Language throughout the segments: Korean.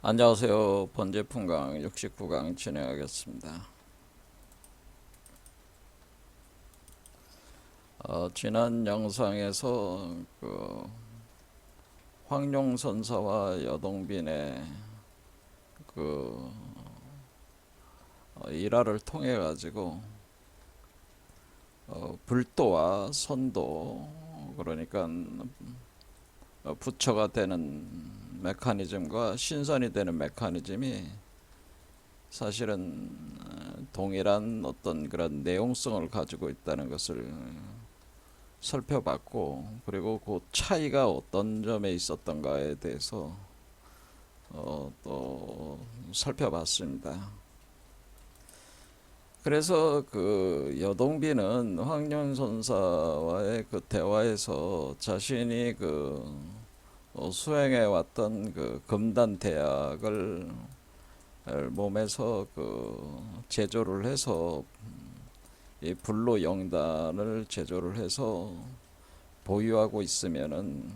안녕하세요. 번제풍강 69강 진행하겠습니다. 지난 영상에서 황룡선사와 여동빈의 그 일화를 통해 가지고 불도와 선도, 그러니까 부처가 되는 메커니즘과 신선이 되는 메커니즘이 사실은 동일한 어떤 그런 내용성을 가지고 있다는 것을 살펴봤고, 그리고 그 차이가 어떤 점에 있었던가에 대해서 또 살펴봤습니다. 그래서 그 여동비는 황룡선사와의 그 대화에서 자신이 수행해 왔던 그 금단대약을 몸에서 제조를 해서 이 불로 영단을 제조를 해서 보유하고 있으면은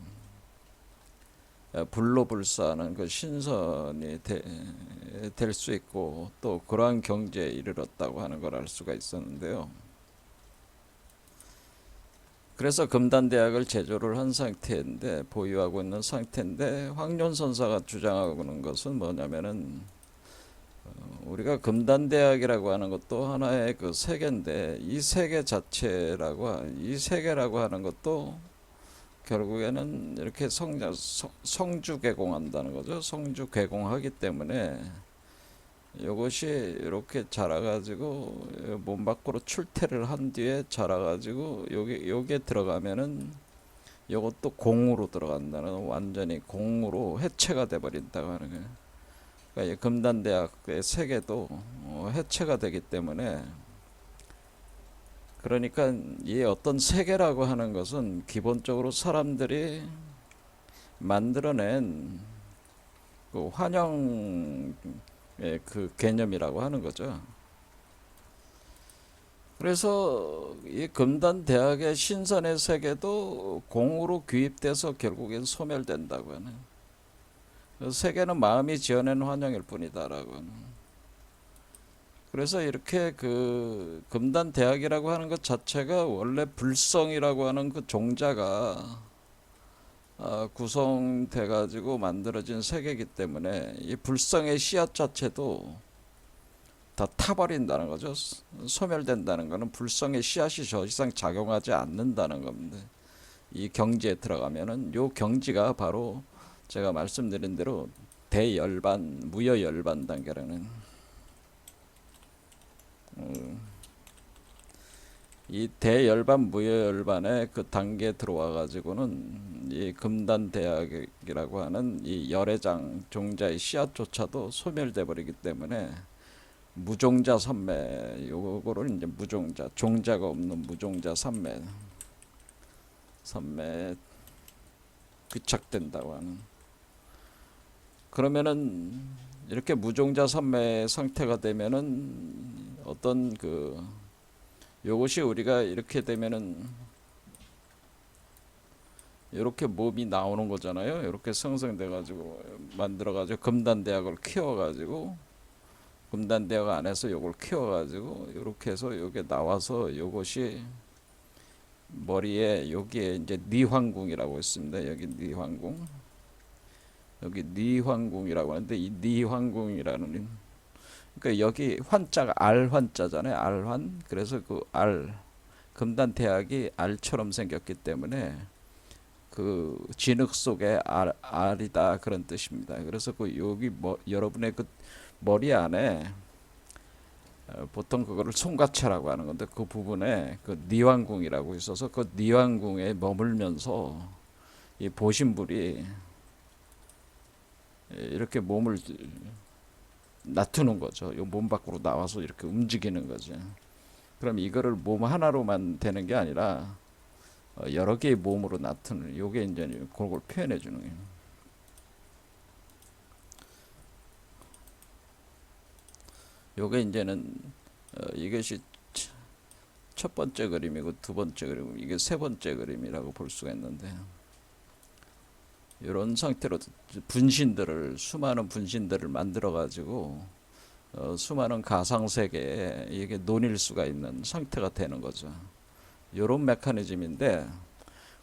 불로 불사하는 그 신선이 될 수 있고, 또 그러한 경지에 이르렀다고 하는 걸 알 수가 있었는데요. 그래서 금단대학을 제조를 한 상태인데, 보유하고 있는 상태인데, 황룡선사가 주장하는 것은 뭐냐면은 우리가 금단대학이라고 하는 것도 하나의 그 세계인데, 이 세계 자체라고, 이 세계라고 하는 것도 결국에는 이렇게 성주 개공한다는 거죠. 성주 개공하기 때문에 이것이 이렇게 자라가지고 몸 밖으로 출퇴를 한 뒤에 자라가지고 여기에 들어가면은 이것도 공으로 들어간다는, 완전히 공으로 해체가 돼버린다고 하는 거예요. 그러니까 이 금단대학의 세계도 해체가 되기 때문에, 그러니까 이 어떤 세계라고 하는 것은 기본적으로 사람들이 만들어낸 그 환영의 그 개념이라고 하는 거죠. 그래서 이 금단 대학의 신선의 세계도 공으로 귀입돼서 결국엔 소멸된다고 하는, 그 세계는 마음이 지어낸 환영일 뿐이다라고 하는. 그래서 이렇게 그 금단 대학이라고 하는 것 자체가 원래 불성이라고 하는 그 종자가 구성돼 가지고 만들어진 세계이기 때문에 이 불성의 씨앗 자체도 다 타버린다는 거죠. 소멸된다는 것은 불성의 씨앗이 더 이상 작용하지 않는다는 겁니다. 이 경지에 들어가면은 요 경지가 바로 제가 말씀드린 대로 대열반, 무여열반 단계라는, 이 대열반 무여열반의 그 단계에 들어와 가지고는 이 금단대학이라고 하는 이 열애장 종자의 씨앗조차도 소멸돼 버리기 때문에 무종자 삼매, 요거를 이제 무종자, 종자가 없는 무종자 삼매 귀착된다고 하는. 그러면은 이렇게 무종자 삼매 상태가 되면은 어떤 요것이 우리가 이렇게 되면은 이렇게 몸이 나오는 거잖아요. 이렇게 생성돼 가지고 만들어 가지고 금단대학을 키워 가지고, 금단대학 안에서 요걸 키워 가지고 이렇게 해서 요게 나와서 요것이 머리에, 여기에 이제 니황궁이라고 있습니다. 여기 니황궁, 여기 니황궁이라고 하는데, 이 니황궁이라는, 그러니까 여기 환자가 알환자잖아요. 알환. 그래서 그 알, 금단대학이 알처럼 생겼기 때문에 그 진흙 속에 알이다, 그런 뜻입니다. 그래서 그 여기 여러분의 그 머리 안에 보통 그거를 송가차라고 하는 건데, 그 부분에 그 니왕궁이라고 있어서 그 니왕궁에 머물면서 이 보신불이 이렇게 몸을 놔두는 거죠. 이 몸 밖으로 나와서 이렇게 움직이는 거죠. 그럼 이거를 몸 하나로만 되는 게 아니라 여러 개의 몸으로 나타내는, 요게 이제 그걸 표현해 주는 거예요. 요게 이제는 이것이 첫 번째 그림이고 두 번째 그림, 이게 세 번째 그림이라고 볼 수가 있는데, 이런 상태로 분신들을 수많은 분신들을 만들어 가지고 수많은 가상 세계에 이게 논일 수가 있는 상태가 되는 거죠. 이런 메커니즘인데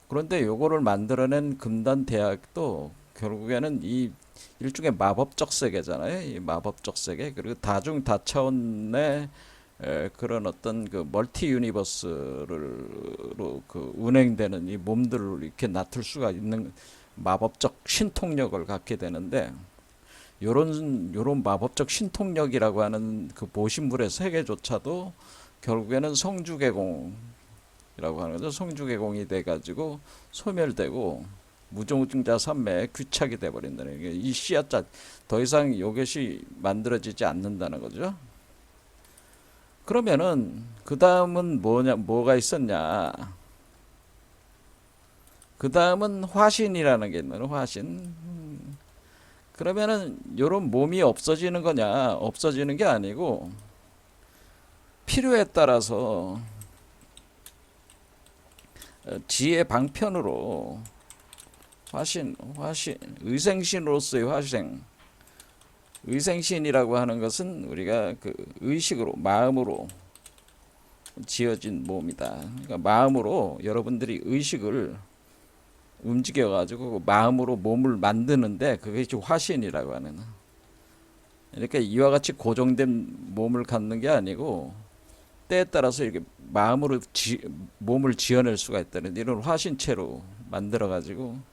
그런데 요거를 만들어낸 금단 대학도 결국에는 이 일종의 마법적 세계잖아요. 이 마법적 세계 그리고 다중 다차원의 그런 어떤 그 멀티 유니버스로 그 운행되는 이 몸들을 이렇게 나툴 수가 있는 마법적 신통력을 갖게 되는데 요런 마법적 신통력이라고 하는 그 모신물의 세계조차도 결국에는 성주개공이라고 하는 거죠. 성주개공이 돼가지고 소멸되고 무종자 삼매에 귀착이 돼버린다는 게 이 씨앗자 더 이상 이것이 만들어지지 않는다는 거죠. 그러면은 그 다음은 뭐가 있었냐? 그 다음은 화신이라는 게 있는 화신. 그러면은 요런 몸이 없어지는 거냐? 없어지는 게 아니고 필요에 따라서 지혜 방편으로 화신, 의생신으로서의 화생, 의생신이라고 하는 것은 우리가 그 의식으로, 마음으로 지어진 몸이다. 그러니까 마음으로 여러분들이 의식을 움직여가지고 마음으로 몸을 만드는데 그게 화신이라고 하는. 그러니까 이와 같이 고정된 몸을 갖는 게 아니고 때에 따라서 이렇게 마음으로 몸을 지어낼 수가 있다는 이런 화신체로 만들어가지고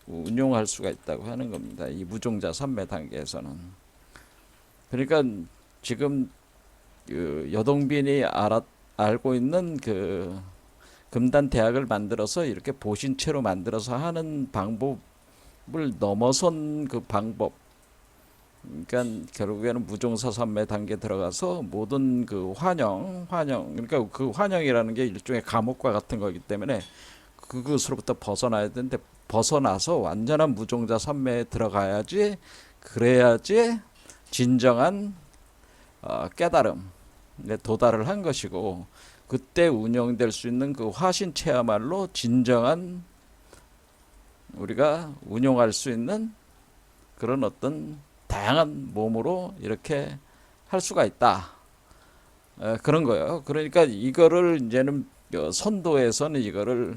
운용할 수가 있다고 하는 겁니다. 이 무종자 3매 단계에서는. 그러니까 지금 그 여동빈이 알고 있는 그 금단 대학을 만들어서 이렇게 보신체로 만들어서 하는 방법을 넘어선 그 방법. 그러니까 결국에는 무종사 3매 단계 들어가서 모든 그 환영, 그러니까 그 환영이라는 게 일종의 감옥과 같은 거기 때문에 그것으로부터 벗어나야 되는데 벗어나서 완전한 무종자 3매에 들어가야지 그래야지 진정한 깨달음에 도달을 한 것이고 그때 운영될 수 있는 그 화신체야말로 진정한 우리가 운용할 수 있는 그런 어떤 다양한 몸으로 이렇게 할 수가 있다. 그런 거예요. 그러니까 이거를 이제는 선도에서는 이거를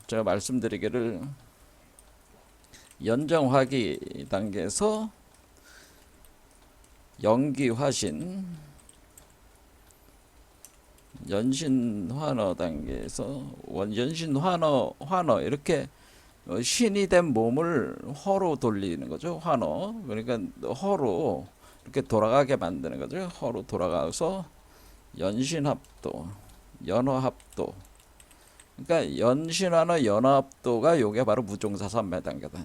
제가 말씀드리기를 연정화기 단계에서 영기화신, 연신환어 단계에서 연신환어 이렇게 신이 된 몸을 허로 돌리는 거죠. 환어. 그러니까 허로 이렇게 돌아가게 만드는 거죠. 허로 돌아가서 연신합도, 연화합도. 그러니까 연신환어 연화합도가 요게 바로 무종자 3매 단계다.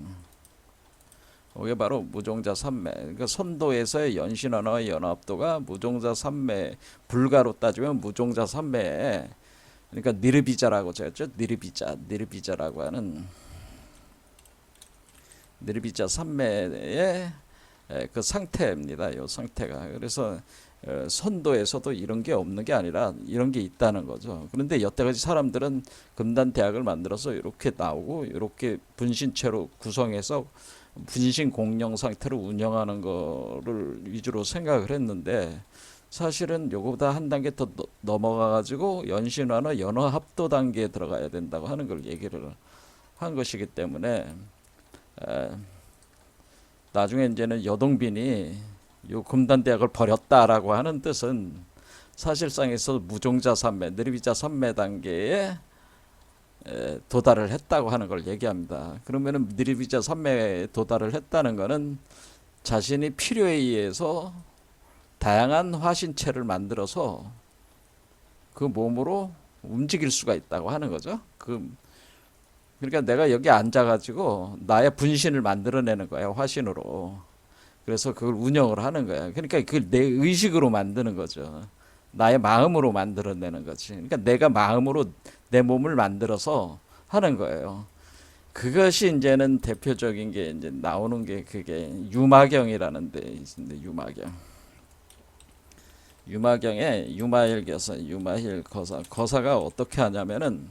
이게 바로 무종자 3매. 그러니까 선도에서의 연신언어 연합도가 무종자 3매, 불가로 따지면 무종자 3매에 그러니까 니르비자라고 적었죠. 니르비자라고 하는 니르비자 3매의 그 상태입니다. 이 상태가. 그래서 선도에서도 이런 게 없는 게 아니라 이런 게 있다는 거죠. 그런데 여태까지 사람들은 금단 대학을 만들어서 이렇게 나오고 이렇게 분신체로 구성해서 분신 공령 상태로 운영하는 거를 위주로 생각을 했는데 사실은 요거보다 한 단계 더 넘어가 가지고 연신화나 연화합도 단계에 들어가야 된다고 하는 걸 얘기를 한 것이기 때문에 나중에 이제는 여동빈이 요 금단대학을 버렸다라고 하는 뜻은 사실상에서 무종자 3매, 느리비자 3매 단계에 도달을 했다고 하는 걸 얘기합니다. 그러면은 느리비자 3매에 도달을 했다는 것은 자신이 필요에 의해서 다양한 화신체를 만들어서 그 몸으로 움직일 수가 있다고 하는 거죠. 그러니까 내가 여기 앉아가지고 나의 분신을 만들어내는 거예요. 화신으로. 그래서 그걸 운영을 하는 거야. 그러니까 그걸 내 의식으로 만드는 거죠. 나의 마음으로 만들어내는 거지. 그러니까 내가 마음으로 내 몸을 만들어서 하는 거예요. 그것이 이제는 대표적인 게 이제 나오는 게 그게 유마경이라는 데 있는데 유마경에 유마일 거사, 유마일 거사가 어떻게 하냐면은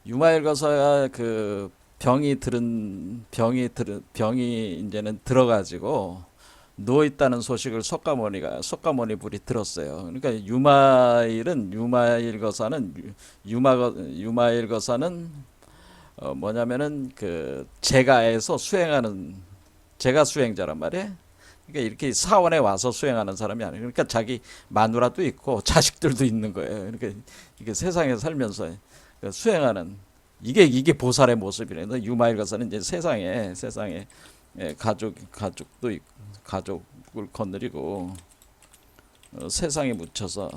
유마일 거사가 그 병이 이제는 들어가지고 누워 있다는 소식을 석가모니 불이 들었어요. 그러니까 유마일 거사는 유마일 거사는 뭐냐면은 그 제가에서 수행하는 제가 수행자란 말이에요. 그러니까 이렇게 사원에 와서 수행하는 사람이 아니에요. 그러니까 자기 마누라도 있고 자식들도 있는 거예요. 그러니까 이게 세상에 살면서 수행하는 이게 보살의 모습이래. 유마일 가서는 이제 세상에 가족도 있고 가족을 거느리고 세상에 묻혀서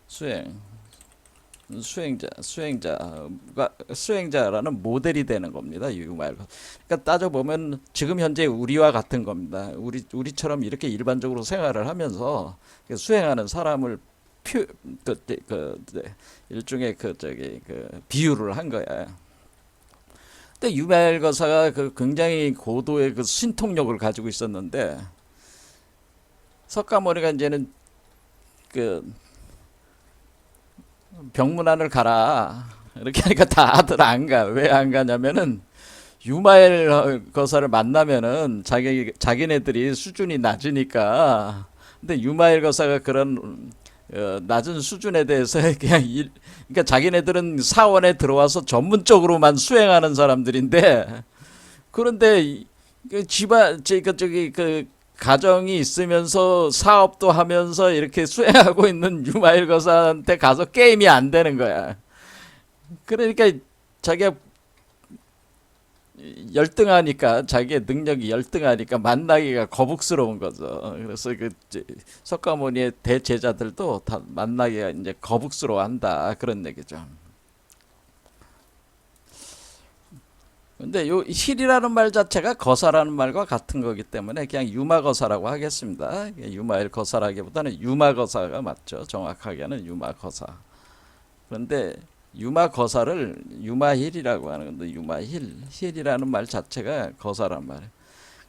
수행 수행자라는 모델이 되는 겁니다. 유마일. 그러니까 따져 보면 지금 현재 우리와 같은 겁니다. 우리처럼 이렇게 일반적으로 생활을 하면서 수행하는 사람을 표, 일종의 비유를 한 거야. 근데 유마일 거사가 굉장히 고도의 신통력을 가지고 있었는데 석가모니가 이제는 그 병문안을 가라 이렇게 하니까 다들 안 가. 왜 안 가냐면은 유마일 거사를 만나면은 자기네들이 수준이 낮으니까. 근데 유마일 거사가 그런 낮은 수준에 대해서 그러니까 자기네들은 사원에 들어와서 전문적으로만 수행하는 사람들인데, 그런데 저기 가정이 있으면서 사업도 하면서 이렇게 수행하고 있는 유마일 거사한테 가서 게임이 안 되는 거야. 그러니까 자기가 열등하니까, 자기의 능력이 열등하니까 만나기가 거북스러운 거죠. 그래서 석가모니의 대제자들도 다 만나기가 이제 거북스러워한다, 그런 얘기죠. 근데 요 힐이라는 말 자체가 거사라는 말과 같은 거기 때문에 그냥 유마거사라고 하겠습니다. 유마일 거사라기보다는 유마거사가 맞죠. 정확하게는 유마거사. 그런데 유마거사를 유마힐이라고 하는 건데, 힐이라는 말 자체가 거사란 말이에요.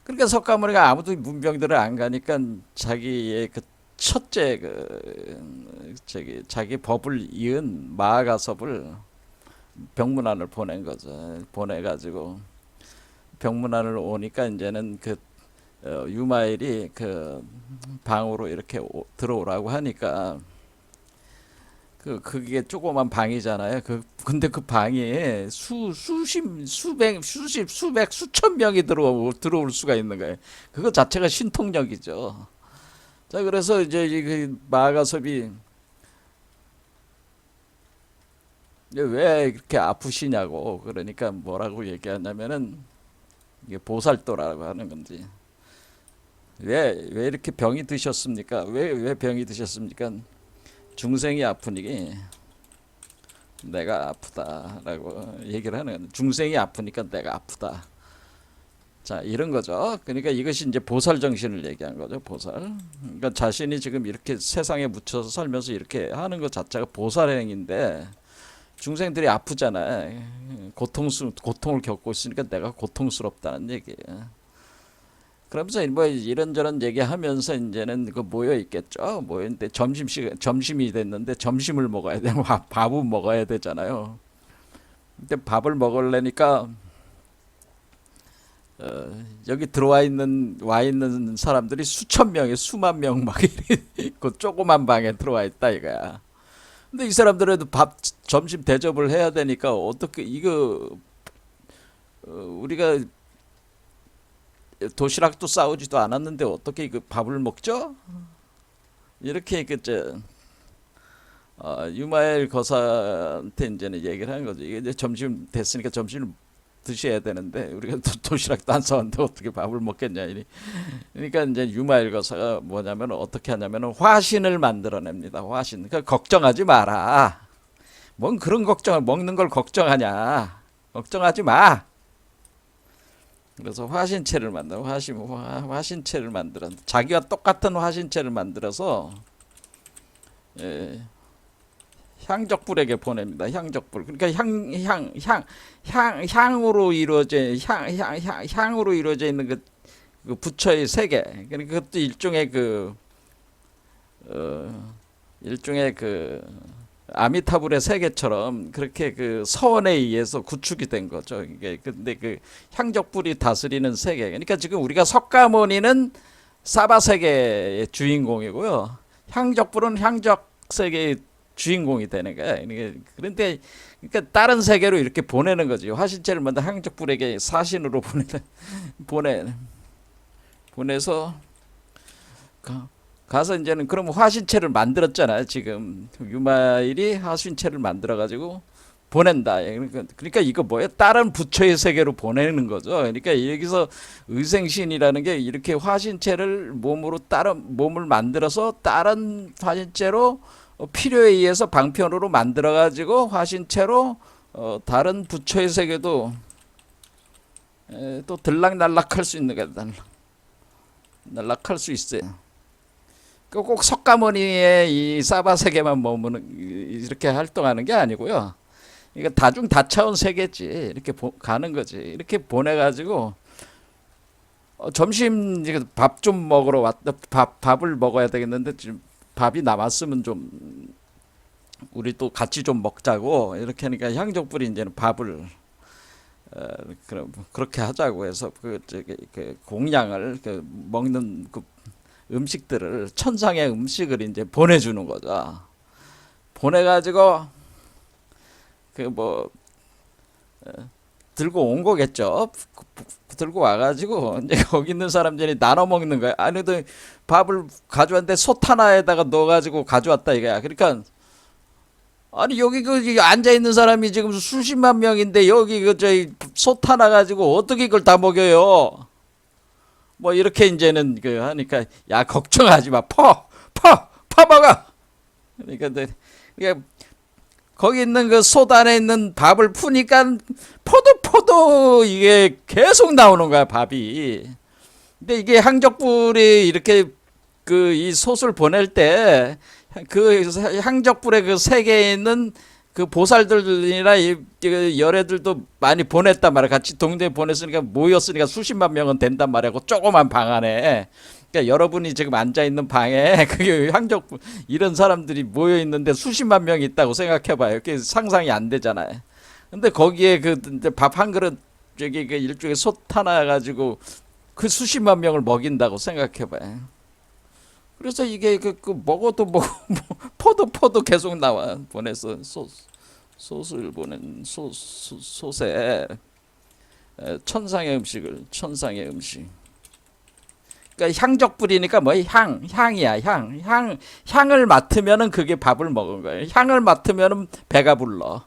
그러니까 석가모니가 아무도 문병들을 안 가니까 자기의 그 첫째 자기 법을 이은 마가섭을 병문안을 보낸 거죠. 보내가지고 병문안을 오니까 이제는 유마일이 그 방으로 이렇게 들어오라고 하니까 그게 조그만 방이잖아요. 근데 그 방에 수백 수천 명이 들어올 수가 있는 거예요. 그거 자체가 신통력이죠. 자, 그래서 이제 그 마가섭이 왜 이렇게 아프시냐고, 그러니까 뭐라고 얘기하냐면은 이게 보살도라고 하는 건지, 왜 이렇게 병이 드셨습니까? 왜 병이 드셨습니까? 중생이 아프니 내가 아프다라고 얘기를 하는 거예요. 중생이 아프니까 내가 아프다. 자, 이런 거죠. 그러니까 이것이 이제 보살 정신을 얘기한 거죠. 보살. 그러니까 자신이 지금 이렇게 세상에 묻혀서 살면서 이렇게 하는 것 자체가 보살 행인데, 중생들이 아프잖아요. 고통을 겪고 있으니까 내가 고통스럽다는 얘기예요. 그러면서 뭐 이런저런 얘기하면서 이제는 모여 있겠죠. 모였는데 점심이 됐는데 점심을 먹어야 되고 밥은 먹어야 되잖아요. 근데 밥을 먹으려니까 여기 와 있는 사람들이 수천 명이 수만 명 막 그 조그만 방에 들어와 있다 이거야. 근데 이 사람들에도 점심 대접을 해야 되니까 어떻게 우리가 도시락도 싸우지도 않았는데 어떻게 밥을 먹죠? 이렇게 유마엘 거사한테 이제는 얘기를 하는 거죠. 이게 이제 점심 됐으니까 점심을 드셔야 되는데 우리가 도시락도 안 싸웠는데 어떻게 밥을 먹겠냐. 그러니까 이제 유마엘 거사가 뭐냐면 어떻게 하냐면 화신을 만들어냅니다. 화신. 그러니까 걱정하지 마라. 뭔 그런 걱정을, 먹는 걸 걱정하냐. 걱정하지 마. 그래서 화신체를 만들어 자기와 똑같은 화신체를 만들어서 향적불에게 보냅니다. 향적불. 그러니까 향으로 이루어져 있는 그 부처의 세계. 그러니까 그것도 일종의 아미타불의 세계처럼 그렇게 그 서원에 의해서 구축이 된 거죠. 이게 근데 그 향적불이 다스리는 세계. 그러니까 지금 우리가 석가모니는 사바 세계의 주인공이고요. 향적불은 향적 세계의 주인공이 되는 거야. 그런데 그러니까 다른 세계로 이렇게 보내는 거지. 화신체를 먼저 향적불에게 사신으로 보내 보내서 가서 이제는 그럼 화신체를 만들었잖아요. 지금 유마일이 화신체를 만들어 가지고 보낸다. 그러니까 이거 뭐예요? 다른 부처의 세계로 보내는 거죠. 그러니까 여기서 의생신이라는 게 이렇게 화신체를 몸으로 다른 몸을 만들어서 다른 화신체로 필요에 의해서 방편으로 만들어 가지고 화신체로 다른 부처의 세계도 또 들락날락할 수 있는 거다. 날락할 수 있어요. 꼭 석가모니의 이 사바 세계만 머무는 이렇게 활동하는 게 아니고요. 이거 다중 다차원 세계지. 이렇게 가는 거지. 이렇게 보내가지고 점심 밥 좀 먹으러 왔다. 밥을 먹어야 되겠는데 지금 밥이 남았으면 좀 우리 또 같이 좀 먹자고 이렇게 하니까 향적불이 이제는 밥을 그렇게 하자고 해서 그 공양을 그 먹는 그 음식들을 천상의 음식을 이제 보내주는 거죠. 보내가지고 그 뭐 들고 온 거겠죠. 들고 와가지고 이제 거기 있는 사람들이 나눠 먹는 거야. 아니도 밥을 가져왔는데 솥 하나에다가 넣어가지고 가져왔다 이거야. 그러니까 아니 여기 그 앉아 있는 사람이 지금 수십만 명인데 여기 그 저희 솥 하나 가지고 어떻게 이걸 다 먹여요? 뭐 이렇게 이제는 그 하니까 야 걱정하지 마. 퍼 먹어. 그러니까 거기 있는 그 솥 안에 있는 밥을 푸니까 포도 이게 계속 나오는 거야 밥이. 근데 이게 향적불이 이렇게 그 이 솥을 보낼 때 그 향적불의 그 세계에 있는 그 보살들이나 그 열애들도 많이 보냈단 말이야. 같이 동네에 보냈으니까 모였으니까 수십만 명은 된단 말이야. 그 조그만 방 안에. 그러니까 여러분이 지금 앉아 있는 방에 그게 향적불 이런 사람들이 모여 있는데 수십만 명이 있다고 생각해봐요. 그게 상상이 안 되잖아요. 근데 거기에 그 밥 한 그릇 저기 그 일종의 솥 하나 가지고 그 수십만 명을 먹인다고 생각해봐요. 그래서 이게 그 먹어도 포도 계속 나와. 보내서 솥을 보낸 솥에 천상의 음식. 그러니까 향적불이니까 뭐 향이야. 향을 맡으면은 그게 밥을 먹은 거예요. 향을 맡으면은 배가 불러.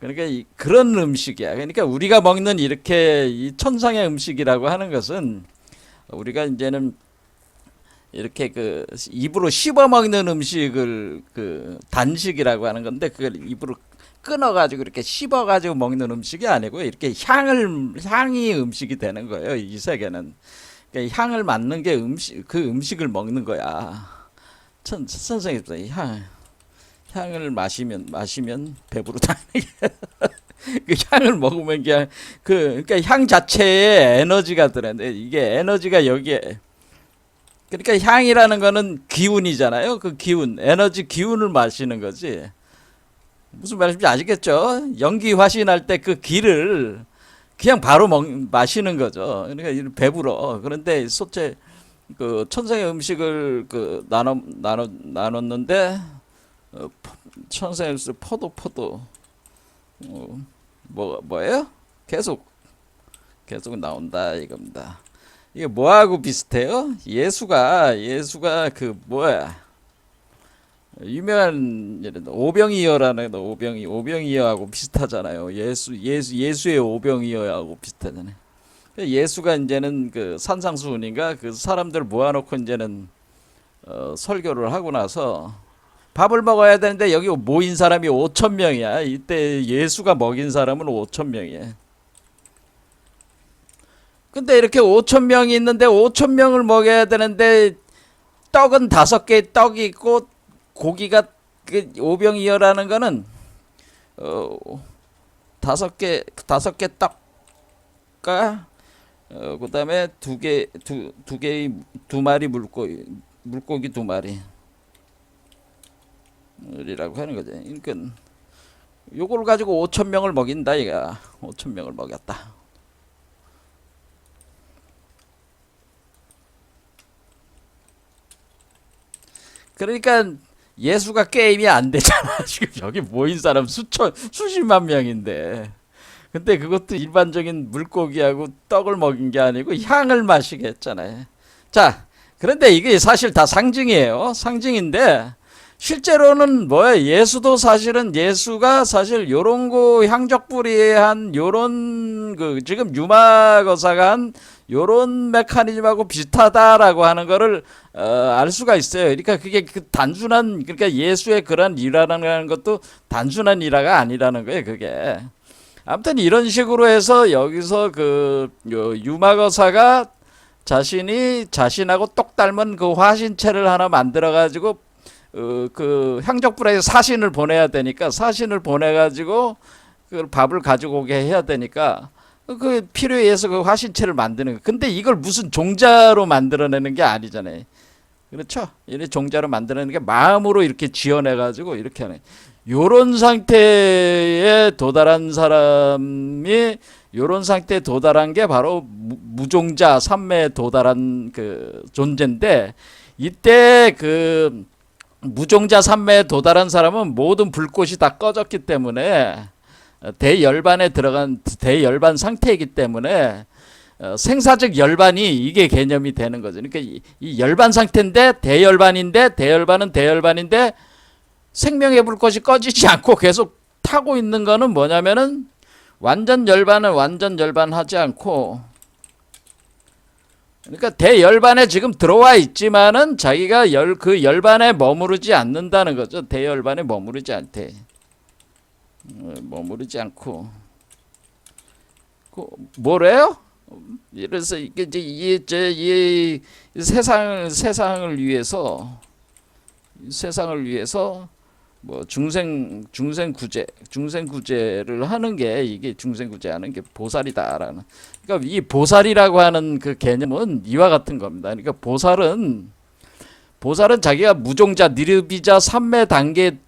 그러니까 그런 음식이야. 그러니까 우리가 먹는 이렇게 이 천상의 음식이라고 하는 것은 우리가 이제는 이렇게 그 입으로 씹어 먹는 음식을 그 단식이라고 하는 건데 그걸 입으로 끊어 가지고 이렇게 씹어 가지고 먹는 음식이 아니고 이렇게 향이 음식이 되는 거예요. 이 세계는. 그러니까 향을 맡는 게 그 음식을 먹는 거야. 선생님 향을 마시면 배부르다. 그 향을 먹으면 그냥 그러니까 향 자체에 에너지가 들어는데 이게 에너지가 여기에 그러니까 향이라는 거는 기운이잖아요. 그 기운, 에너지 기운을 마시는 거지. 무슨 말인지 아시겠죠? 연기 화신할 때 그 기를 그냥 바로 마시는 거죠. 그러니까 배불러. 그런데 소체 그 천상의 음식을 그 나눴는데 천상의 음식 포도 뭐예요? 계속 나온다 이겁니다. 이게 뭐하고 비슷해요? 예수가 그 뭐야 유명한 오병이어라는 오병이어하고 비슷하잖아요. 예수의 오병이어하고 비슷하잖아요. 예수가 이제는 그 산상수훈인가 그 사람들 모아놓고 이제는 설교를 하고 나서 밥을 먹어야 되는데 여기 모인 사람이 5천 명이야. 이때 예수가 먹인 사람은 5천 명이야. 근데 이렇게 5천 명이 있는데 5천 명을 먹여야 되는데 떡은 5개의 떡이 있고 고기가 그 오병이어라는 거는 5개 떡과 그다음에 두 마리 물고기 2마리. 이라고 하는 거죠. 그러니까 요걸 가지고 5천 명을 먹인다 이가. 5천 명을 먹였다. 그러니까 예수가 게임이 안 되잖아. 지금 여기 모인 사람 수십만 명인데. 근데 그것도 일반적인 물고기하고 떡을 먹인 게 아니고 향을 마시게 했잖아요. 자, 그런데 이게 사실 다 상징이에요. 상징인데 실제로는 뭐야? 예수도 사실은 예수가 사실 요런 거 향적부리한 요런 그 지금 유마거사가 한 요런 메커니즘하고 비슷하다라고 하는 거를 알 수가 있어요. 그러니까 그게 그 단순한 그러니까 예수의 그런 일화라는 것도 단순한 일화가 아니라는 거예요. 그게. 아무튼 이런 식으로 해서 여기서 그 유마거사가 자신이 자신하고 똑 닮은 그 화신체를 하나 만들어 가지고 그 향적불에 사신을 보내야 되니까 사신을 보내 가지고 그 밥을 가지고 오게 해야 되니까 그 필요에 의해서 그 화신체를 만드는 거. 근데 이걸 무슨 종자로 만들어내는 게 아니잖아요. 그렇죠? 이렇게 종자로 만들어내는 게 마음으로 이렇게 지어내 가지고 이렇게 하는. 요런 상태에 도달한 사람이 요런 상태에 도달한 게 바로 무종자 삼매에 도달한 그 존재인데 이때 그 무종자 삼매에 도달한 사람은 모든 불꽃이 다 꺼졌기 때문에 대열반에 들어간 대열반 상태이기 때문에 생사적 열반이 이게 개념이 되는 거죠. 그러니까 이 열반 상태인데 대열반인데 대열반은 대열반인데 생명의 불꽃이 꺼지지 않고 계속 타고 있는 거는 뭐냐면은 완전 열반은 완전 열반하지 않고 그러니까 대열반에 지금 들어와 있지만은 자기가 그 열반에 머무르지 않는다는 거죠. 대열반에 머무르지 않대. 머무르지 않고 뭐래요? 그래서 이게 이제 이 세상을 위해서 뭐 중생구제를 하는 게 이게 중생구제하는 게 보살이다라는. 그러니까 이 보살이라고 하는 그 개념은 이와 같은 겁니다. 그러니까 보살은 자기가 무종자 니르비자 삼매 단계에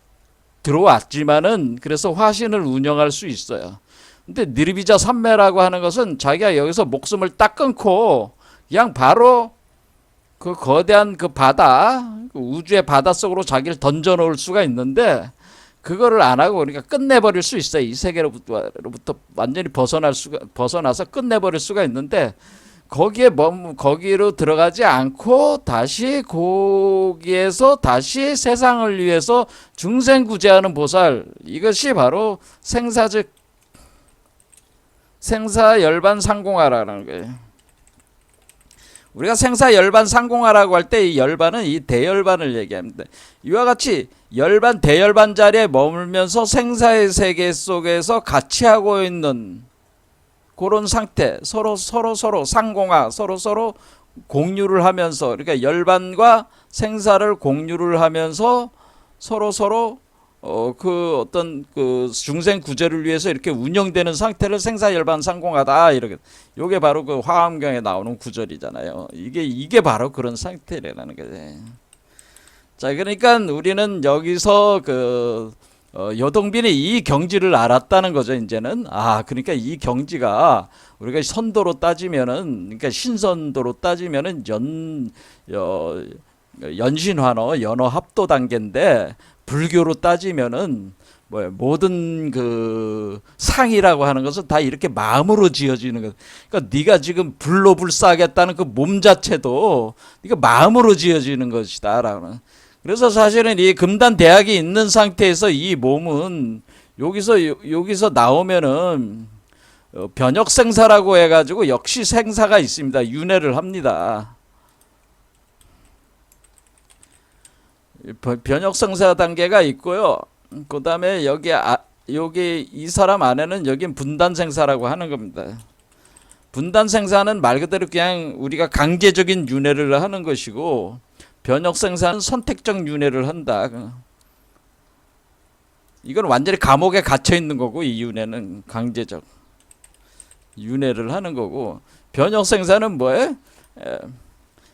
들어왔지만은 그래서 화신을 운영할 수 있어요. 근데 니르비자 삼매라고 하는 것은 자기가 여기서 목숨을 딱 끊고 그냥 바로 그 거대한 그 바다, 그 우주의 바다 속으로 자기를 던져 놓을 수가 있는데 그거를 안 하고 그러니까 끝내버릴 수 있어요. 이 세계로부터 완전히 벗어나서 끝내버릴 수가 있는데 거기로 들어가지 않고 다시 거기에서 다시 세상을 위해서 중생구제하는 보살, 이것이 바로 생사열반 상공하라는 거예요. 우리가 생사열반 상공하라고 할 때 이 열반은 이 대열반을 얘기합니다. 이와 같이 열반 대열반 자리에 머물면서 생사의 세계 속에서 같이 하고 있는 그런 상태, 서로 상공하, 서로 공유를 하면서, 그러니까 열반과 생사를 공유를 하면서 서로 그 어떤 그 중생 구제를 위해서 이렇게 운영되는 상태를 생사열반 상공하다, 이렇게. 요게 바로 그 화엄경에 나오는 구절이잖아요. 이게 바로 그런 상태라는 거죠. 자, 그러니까 우리는 여기서 그 여동빈이 이 경지를 알았다는 거죠. 이제는 그러니까 이 경지가 우리가 선도로 따지면은, 그러니까 신선도로 따지면은 연신환어 연어 합도 단계인데, 불교로 따지면은 모든 그 상이라고 하는 것은 다 이렇게 마음으로 지어지는 것. 그러니까 네가 지금 불로 불사하겠다는 그 몸 자체도 네가 마음으로 지어지는 것이다라는. 그래서 사실은 이 금단 대학이 있는 상태에서 이 몸은 여기서 나오면은 변혁생사라고 해가지고 역시 생사가 있습니다. 윤회를 합니다. 변혁생사 단계가 있고요. 그 다음에 여기 이 사람 안에는 여긴 분단생사라고 하는 겁니다. 분단생사는 말 그대로 그냥 우리가 강제적인 윤회를 하는 것이고, 변혁생사는 선택적 윤회를 한다. 이건 완전히 감옥에 갇혀 있는 거고, 이 윤회는 강제적 윤회를 하는 거고, 변혁생사는 뭐예요?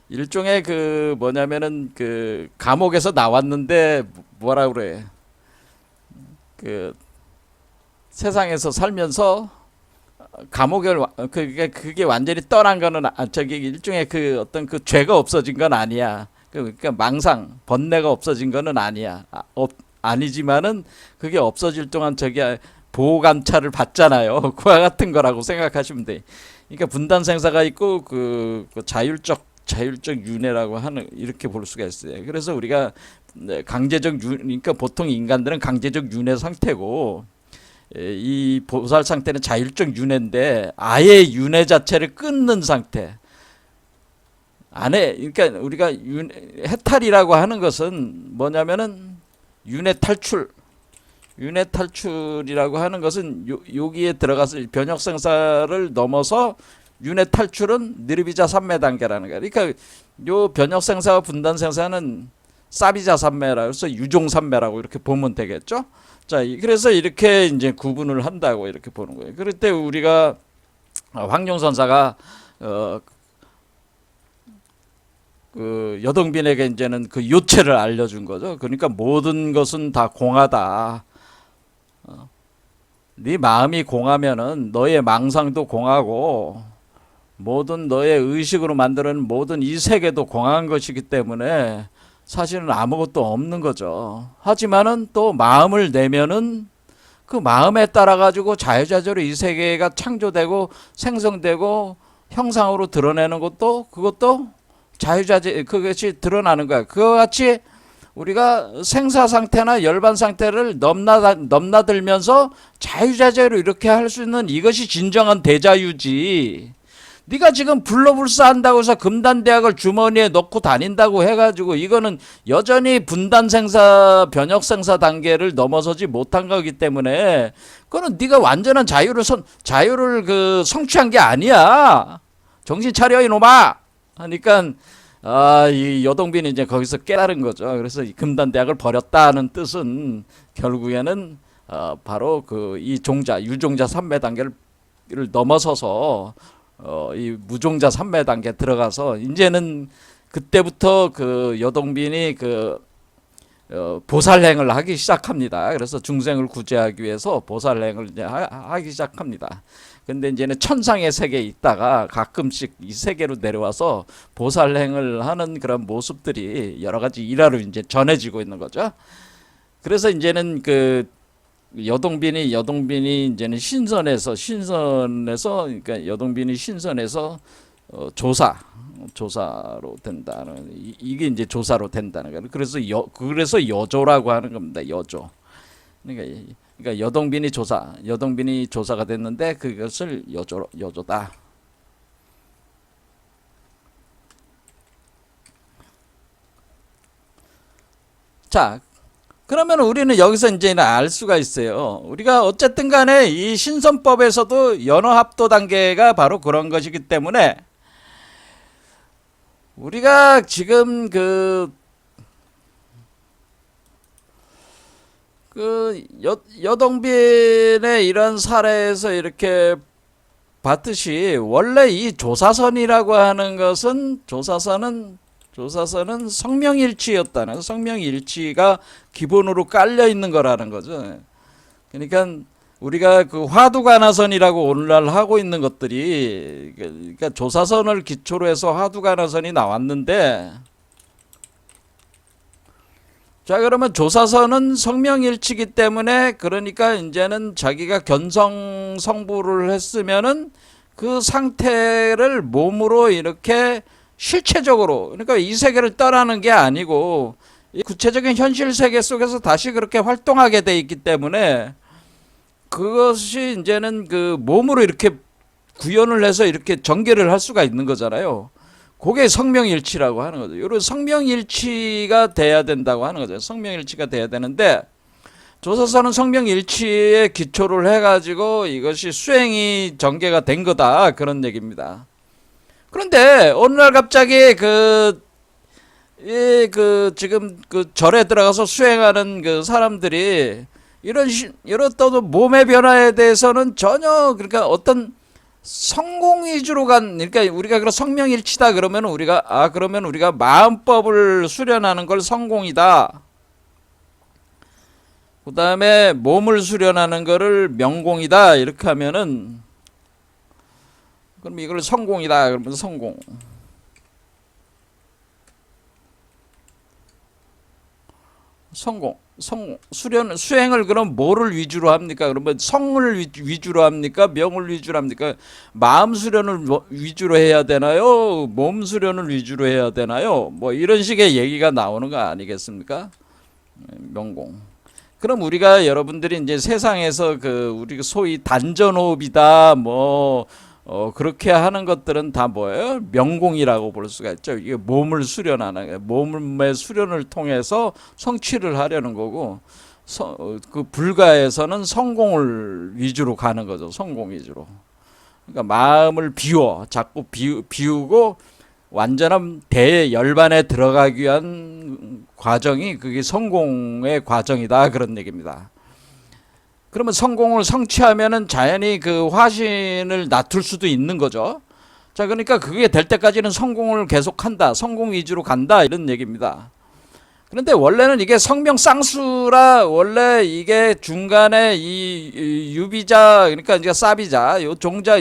일종의 그 뭐냐면은 그 감옥에서 나왔는데 뭐라 그래, 그 세상에서 살면서 감옥을 그게 완전히 떠난 거는 저기 일종의 그 어떤 그 죄가 없어진 건 아니야. 그러니까 망상 번뇌가 없어진 거는 아니야. 아니지만은 그게 없어질 동안 저기 보호 감찰을 받잖아요. 그와 같은 거라고 생각하시면 돼. 그러니까 분단 생사가 있고 그 자율적 윤회라고 하는 이렇게 볼 수가 있어요. 그래서 우리가 강제적 윤, 그러니까 보통 인간들은 강제적 윤회 상태고, 이 보살 상태는 자율적 윤회인데 아예 윤회 자체를 끊는 상태. 안에 그러니까 우리가 해탈이라고 하는 것은 뭐냐면은 윤회 탈출. 윤회 탈출이라고 하는 것은 여기에 들어가서 변혁 생사를 넘어서 윤회 탈출은 느르비자 삼매 단계라는 거야. 그러니까 요 변혁 생사와 분단 생사는 사비자 삼매라 그래서 유종 삼매라고 이렇게 보면 되겠죠. 자, 그래서 이렇게 이제 구분을 한다고 이렇게 보는 거예요. 그럴 때 우리가 황룡선사가 그 여동빈에게 이제는 그 요체를 알려준 거죠. 그러니까 모든 것은 다 공하다. 네 마음이 공하면은 너의 망상도 공하고 모든 너의 의식으로 만드는 모든 이 세계도 공한 것이기 때문에 사실은 아무것도 없는 거죠. 하지만은 또 마음을 내면은 그 마음에 따라 가지고 자유자재로 이 세계가 창조되고 생성되고 형상으로 드러내는 것도 그것도 자유자재 그것이 드러나는 거야. 그와 같이 우리가 생사 상태나 열반 상태를 넘나들면서 자유자재로 이렇게 할 수 있는 이것이 진정한 대자유지. 네가 지금 불로불사한다고 해서 금단대학을 주머니에 넣고 다닌다고 해가지고 이거는 여전히 분단생사 변혁생사 단계를 넘어서지 못한 거기 때문에 그거는 네가 완전한 자유를 그 성취한 게 아니야. 정신 차려 이놈아 하니까 이 여동빈이 이제 거기서 깨달은 거죠. 그래서 이 금단대학을 버렸다는 뜻은 결국에는 바로 그 이 유종자 3매 단계를 넘어서서 이 무종자 3매 단계 들어가서 이제는 그때부터 그 여동빈이 그 보살행을 하기 시작합니다. 그래서 중생을 구제하기 위해서 보살행을 이제 하기 시작합니다. 근데 이제는 천상의 세계에 있다가 가끔씩 이 세계로 내려와서 보살행을 하는 그런 모습들이 여러 가지 일화로 이제 전해지고 있는 거죠. 그래서 이제는 그 여동빈이 이제는 신선에서 그러니까 여동빈이 신선에서 조사로 된다는 이게 이제 조사로 된다는 거예요. 그래서 여조라고 하는 겁니다. 여조. 그러니까 여동빈이 조사가 됐는데 그것을 여조다. 자, 그러면 우리는 여기서 이제는 알 수가 있어요. 우리가 어쨌든 간에 이 신선법에서도 연어합도 단계가 바로 그런 것이기 때문에 우리가 지금 여동빈의 이런 사례에서 이렇게 봤듯이 원래 이 조사선이라고 하는 것은 조사선은 성명일치였다는 성명일치가 기본으로 깔려 있는 거라는 거죠. 그러니까 우리가 그 화두가나선이라고 오늘날 하고 있는 것들이 그러니까 조사선을 기초로 해서 화두가나선이 나왔는데 자 그러면 조사선은 성명일치기 때문에 그러니까 이제는 자기가 견성성부를 했으면은 그 상태를 몸으로 이렇게 실체적으로 그러니까 이 세계를 떠나는 게 아니고 구체적인 현실 세계 속에서 다시 그렇게 활동하게 돼 있기 때문에 그것이 이제는 그 몸으로 이렇게 구현을 해서 이렇게 전개를 할 수가 있는 거잖아요. 그게 성명일치라고 하는 거죠. 이런 성명일치가 돼야 된다고 하는 거죠. 성명일치가 돼야 되는데 조사선은 성명일치에 기초를 해가지고 이것이 수행이 전개가 된 거다 그런 얘기입니다. 그런데 어느 날 갑자기 지금 그 절에 들어가서 수행하는 그 사람들이 이런 또 몸의 변화에 대해서는 전혀 그러니까 어떤 성공 위주로 그러니까 우리가 그런 성명일치다 그러면 그러면 우리가 마음법을 수련하는 걸 성공이다. 그 다음에 몸을 수련하는 거를 명공이다. 이렇게 하면은, 그럼 이걸 성공이다. 그러면 성공. 수행을 그럼 뭐를 위주로 합니까? 그러면 성을 위주로 합니까? 명을 위주로 합니까? 마음 수련을 위주로 해야 되나요? 몸 수련을 위주로 해야 되나요? 뭐 이런 식의 얘기가 나오는 거 아니겠습니까? 명공. 그럼 우리가 여러분들이 이제 세상에서 우리 소위 단전호흡이다 그렇게 하는 것들은 다 뭐예요? 명공이라고 볼 수가 있죠. 이게 몸을 수련하는, 몸의 수련을 통해서 성취를 하려는 거고, 그 불가에서는 성공을 위주로 가는 거죠. 성공 위주로. 그러니까 마음을 자꾸 비우고 완전한 대열반에 들어가기 위한 과정이 그게 성공의 과정이다. 그런 얘기입니다. 그러면 성공을 성취하면은 자연히 그 화신을 낮출 수도 있는 거죠. 자, 그러니까 그게 될 때까지는 성공을 계속한다. 성공 위주로 간다. 이런 얘기입니다. 그런데 원래는 이게 성명 쌍수라 원래 이게 중간에 이 유비자 그러니까 이제 사비자 유종자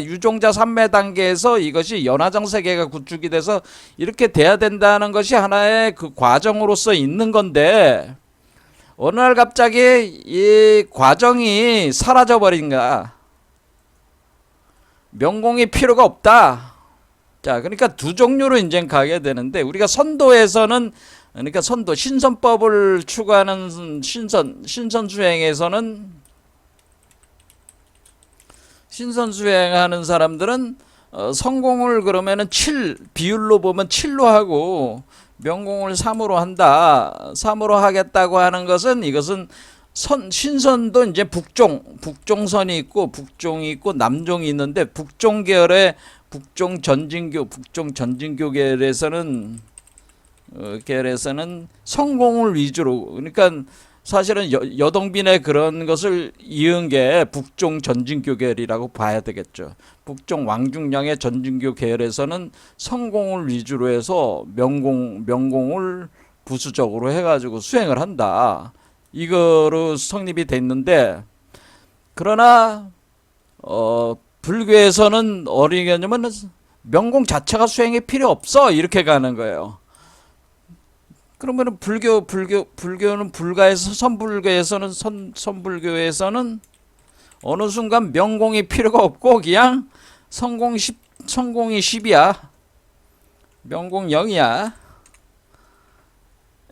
3매 단계에서 이것이 연화정 세계가 구축이 돼서 이렇게 돼야 된다는 것이 하나의 그 과정으로서 있는 건데 어느 날 갑자기 이 과정이 사라져 버린 거야. 명공이 필요가 없다. 자, 그러니까 두 종류로 이제 가게 되는데 우리가 선도에서는 그러니까 신선법을 추구하는 신선 수행하는 사람들은 성공을 그러면은 비율로 보면 7로 하고 명공을 3으로 한다. 3으로 하겠다고 하는 것은 이것은 신선도 이제 북종선이 있고 북종이 있고 남종이 있는데 북종 전진교 계열에서는 성공을 위주로 그러니까 사실은 여동빈의 그런 것을 이은 게 북종 전진교 계열이라고 봐야 되겠죠. 북종 왕중량의 전진교 계열에서는 성공을 위주로 해서 명공을 부수적으로 해가지고 수행을 한다. 이거로 성립이 됐는데 그러나 불교에서는 어린 개념은 명공 자체가 수행이 필요 없어 이렇게 가는 거예요. 그러면 불교는 불가에서 선불교에서는 어느 순간 명공이 필요가 없고 그냥 성공이 10이야. 명공 0이야.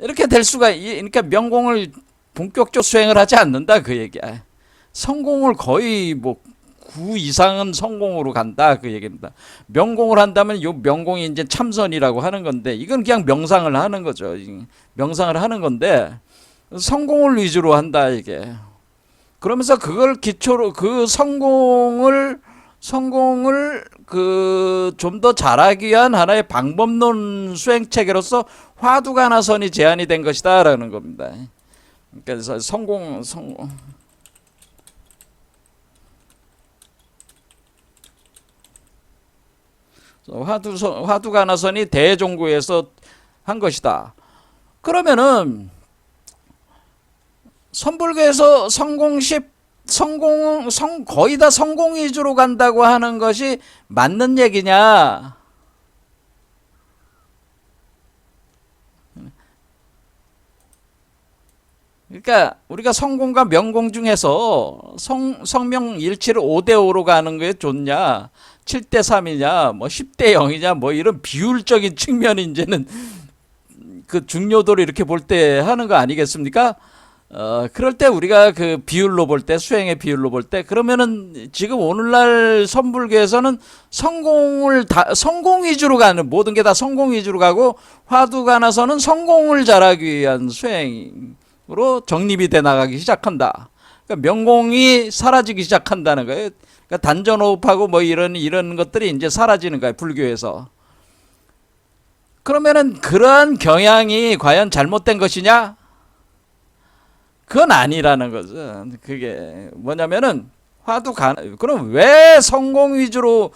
이렇게 될 수가 그러니까 명공을 본격적으로 수행을 하지 않는다 그 얘기야. 성공을 거의 9 이상은 성공으로 간다 그 얘기입니다. 명공을 한다면 요 명공이 이제 참선이라고 하는 건데 이건 그냥 명상을 하는 거죠. 명상을 하는 건데 성공을 위주로 한다 이게. 그러면서 그걸 기초로 그 성공을 좀 더 잘하기 위한 하나의 방법론 수행 체계로서 화두가나선이 제안이 된 것이다라는 겁니다. 그래서 화두가나선이 대종구에서 한 것이다. 그러면은 선불교에서 거의 다 성공 위주로 간다고 하는 것이 맞는 얘기냐? 그러니까 우리가 성공과 명공 중에서 성명 일치를 5대5로 가는 게 좋냐? 7대3이냐? 10대 0이냐? 이런 비율적인 측면이 이제는 그 중요도를 이렇게 볼 때 하는 거 아니겠습니까? 그럴 때 우리가 그 비율로 볼 때, 수행의 비율로 볼 때, 그러면은 지금 오늘날 선불교에서는 성공 위주로 가는, 모든 게 다 성공 위주로 가고, 화두가나서는 성공을 잘하기 위한 수행으로 정립이 돼 나가기 시작한다. 그러니까 명공이 사라지기 시작한다는 거예요. 그러니까 단전호흡하고 이런 것들이 이제 사라지는 거예요, 불교에서. 그러면은 그러한 경향이 과연 잘못된 것이냐? 그건 아니라는 거죠. 그게 뭐냐면은 화두 그럼 왜 성공 위주로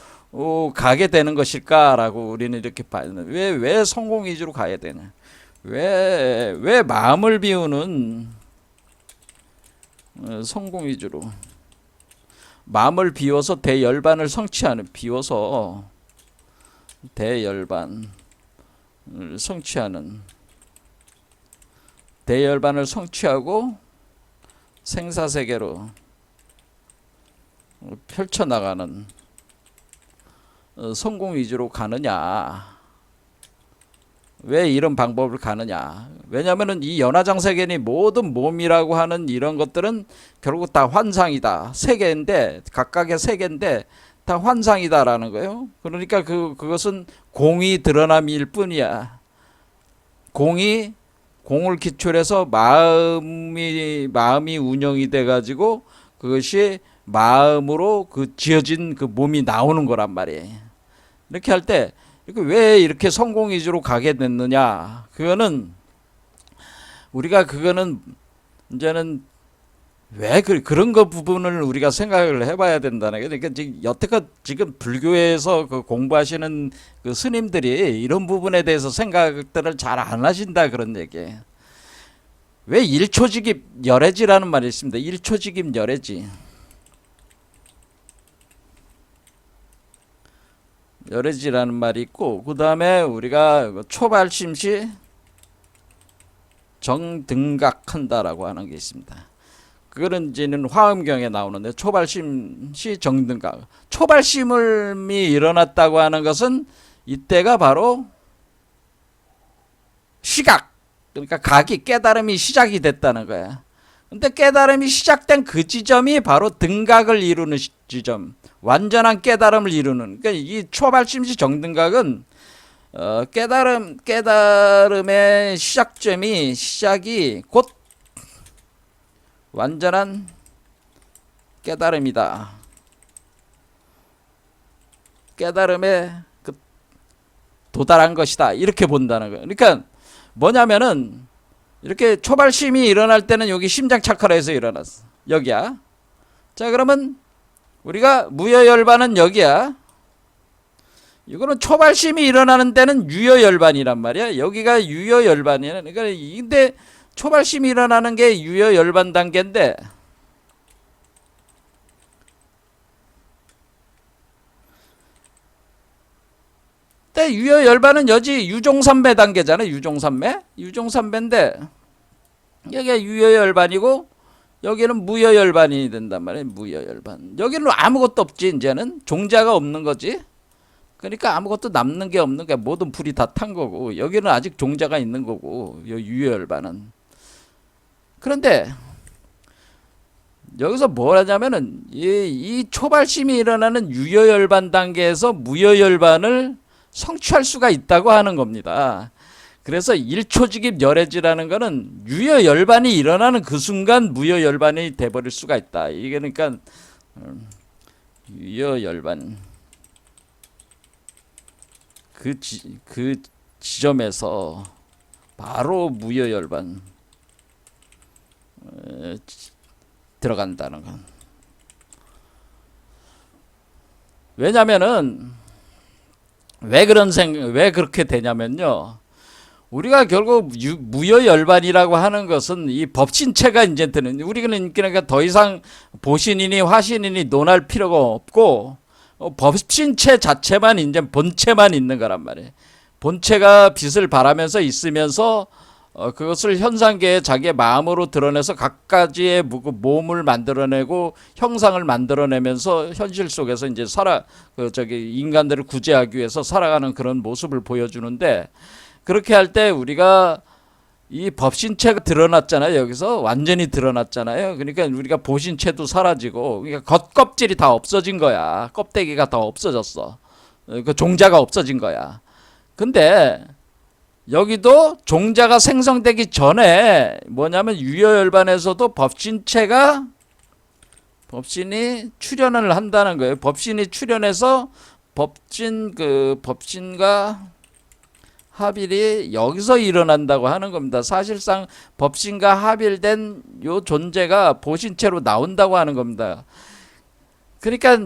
가게 되는 것일까라고 우리는 이렇게 봐야 되는. 왜 성공 위주로 가야 되냐? 왜 마음을 비우는 성공 위주로 마음을 비워서 대열반을 성취하는 비워서 대열반을 성취하는 대열반을 성취하고 생사세계로 펼쳐나가는 성공 위주로 가느냐? 왜 이런 방법을 가느냐? 왜냐하면은 이 연화장세계니 모든 몸이라고 하는 이런 것들은 결국 다 환상이다. 세계인데 각각의 세계인데 다 환상이다라는 거예요. 그러니까 그것은 공이 드러남일 뿐이야. 공을 기초해서 마음이 운영이 돼 가지고 그것이 마음으로 지어진 몸이 나오는 거란 말이에요. 이렇게 할 때 왜 이렇게 성공 위주로 가게 됐느냐? 그거는 이제는 왜 그런 거 부분을 우리가 생각을 해봐야 된다는 게. 그러니까 여태껏 지금 불교에서 공부하시는 스님들이 이런 부분에 대해서 생각들을 잘 안 하신다 그런 얘기예요. 왜 일초직입 열애지라는 말이 있습니다. 일초직입 열애지. 열애지라는 말이 있고, 그 다음에 우리가 초발심시 정등각한다라고 하는 게 있습니다. 그거는 이제는 화엄경에 나오는데, 초발심시 정등각. 초발심이 일어났다고 하는 것은 이때가 바로 시각, 그러니까 깨달음이 시작이 됐다는 거야. 근데 깨달음이 시작된 그 지점이 바로 등각을 이루는 지점, 완전한 깨달음을 이루는. 그러니까 이 초발심시 정등각은 깨달음의 시작이 곧 완전한 깨달음이다. 깨달음에 도달한 것이다. 이렇게 본다는 거예요. 그러니까 뭐냐면은 이렇게 초발심이 일어날 때는 여기 심장 차크라에서 일어났어. 여기야. 자, 그러면 우리가 무여열반은 여기야. 이거는 초발심이 일어나는 데는 유여열반이란 말이야. 여기가 유여열반이야. 그러니까 근데 초발심이 일어나는 게 유여열반 단계인데, 유여열반은 여지 유종삼매 단계잖아. 유종삼매인데 여기가 유여열반이고 여기는 무여열반이 된단 말이야. 무여열반. 여기는 아무것도 없지. 이제는 종자가 없는 거지. 그러니까 아무것도 남는 게 없는 게, 모든 불이 다 탄 거고, 여기는 아직 종자가 있는 거고, 유여열반은. 그런데 여기서 뭘 하냐면은 이 초발심이 일어나는 유여열반 단계에서 무여열반을 성취할 수가 있다고 하는 겁니다. 그래서 일초직입 열애지라는 거는 유여열반이 일어나는 그 순간 무여열반이 돼버릴 수가 있다. 이게 그러니까 유여열반 그 지점에서 바로 무여열반 들어간다는 건. 왜냐면은 왜 그렇게 되냐면요. 우리가 결국 무여열반이라고 하는 것은 이 법신체가 이제 드는, 우리는 그러니까 더 이상 보신이니 화신이니 논할 필요가 없고 법신체 자체만, 이제 본체만 있는 거란 말이에요. 본체가 빛을 발하면서 있으면서 그것을 현상계에 자기의 마음으로 드러내서 각가지의 몸을 만들어내고 형상을 만들어내면서 현실 속에서 이제 인간들을 구제하기 위해서 살아가는 그런 모습을 보여주는데, 그렇게 할 때 우리가 이 법신체가 드러났잖아요. 여기서 완전히 드러났잖아요. 그러니까 우리가 보신체도 사라지고, 그러니까 겉껍질이 다 없어진 거야. 껍데기가 다 없어졌어. 그 종자가 없어진 거야. 근데 여기도 종자가 생성되기 전에 뭐냐면 유여열반에서도 법신이 출현을 한다는 거예요. 법신이 출현해서 법신과 합일이 여기서 일어난다고 하는 겁니다. 사실상 법신과 합일된 요 존재가 보신체로 나온다고 하는 겁니다. 그러니까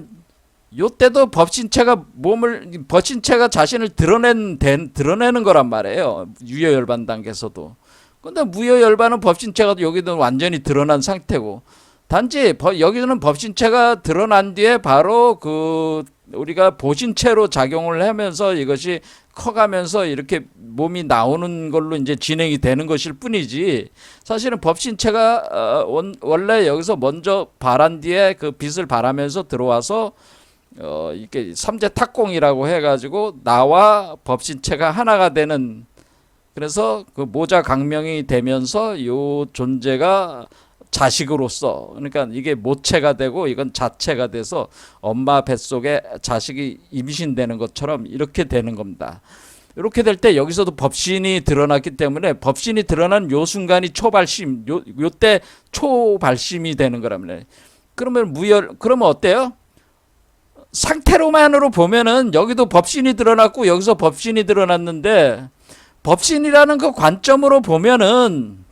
요때도 법신체가 자신을 드러내는 거란 말이에요. 유효열반 단계에서도. 근데 무효열반은 법신체가 여기도 완전히 드러난 상태고, 단지 여기서는 법신체가 드러난 뒤에 바로 우리가 보신체로 작용을 하면서 이것이 커가면서 이렇게 몸이 나오는 걸로 이제 진행이 되는 것일 뿐이지, 사실은 법신체가 원래 여기서 먼저 발한 뒤에 그 빛을 발하면서 들어와서 이렇게 삼재 탁공이라고 해가지고 나와 법신체가 하나가 되는, 그래서 그 모자 강명이 되면서 요 존재가 자식으로서, 그러니까 이게 모체가 되고 이건 자체가 돼서 엄마 뱃속에 자식이 임신되는 것처럼 이렇게 되는 겁니다. 이렇게 될 때 여기서도 법신이 드러났기 때문에 법신이 드러난 요 순간이 초발심, 요때 초발심이 되는 거라면, 그러면 그러면 어때요? 상태로만으로 보면은 여기도 법신이 드러났고 여기서 법신이 드러났는데, 법신이라는 그 관점으로 보면은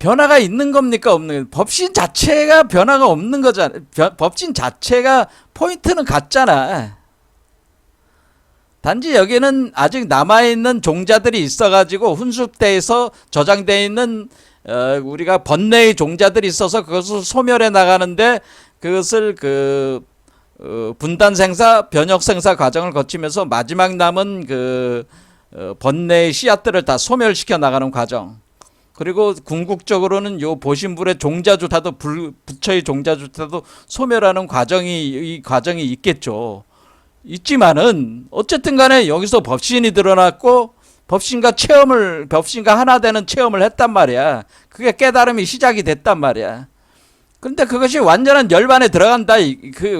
변화가 있는 겁니까 없는 겁니까? 법신 자체가 변화가 없는 거잖아. 법신 자체가 포인트는 같잖아. 단지 여기는 아직 남아있는 종자들이 있어가지고 훈수대에서 저장되어 있는 우리가 번뇌의 종자들이 있어서 그것을 소멸해 나가는데, 그것을 분단 생사, 변혁 생사 과정을 거치면서 마지막 남은 번뇌의 씨앗들을 다 소멸시켜 나가는 과정. 그리고 궁극적으로는 요 보신불의 종자조차도 부처의 종자조차도 소멸하는 이 과정이 있겠죠. 있지만은 어쨌든 간에 여기서 법신이 드러났고 법신과 하나 되는 체험을 했단 말이야. 그게 깨달음이 시작이 됐단 말이야. 근데 그것이 완전한 열반에 들어간다.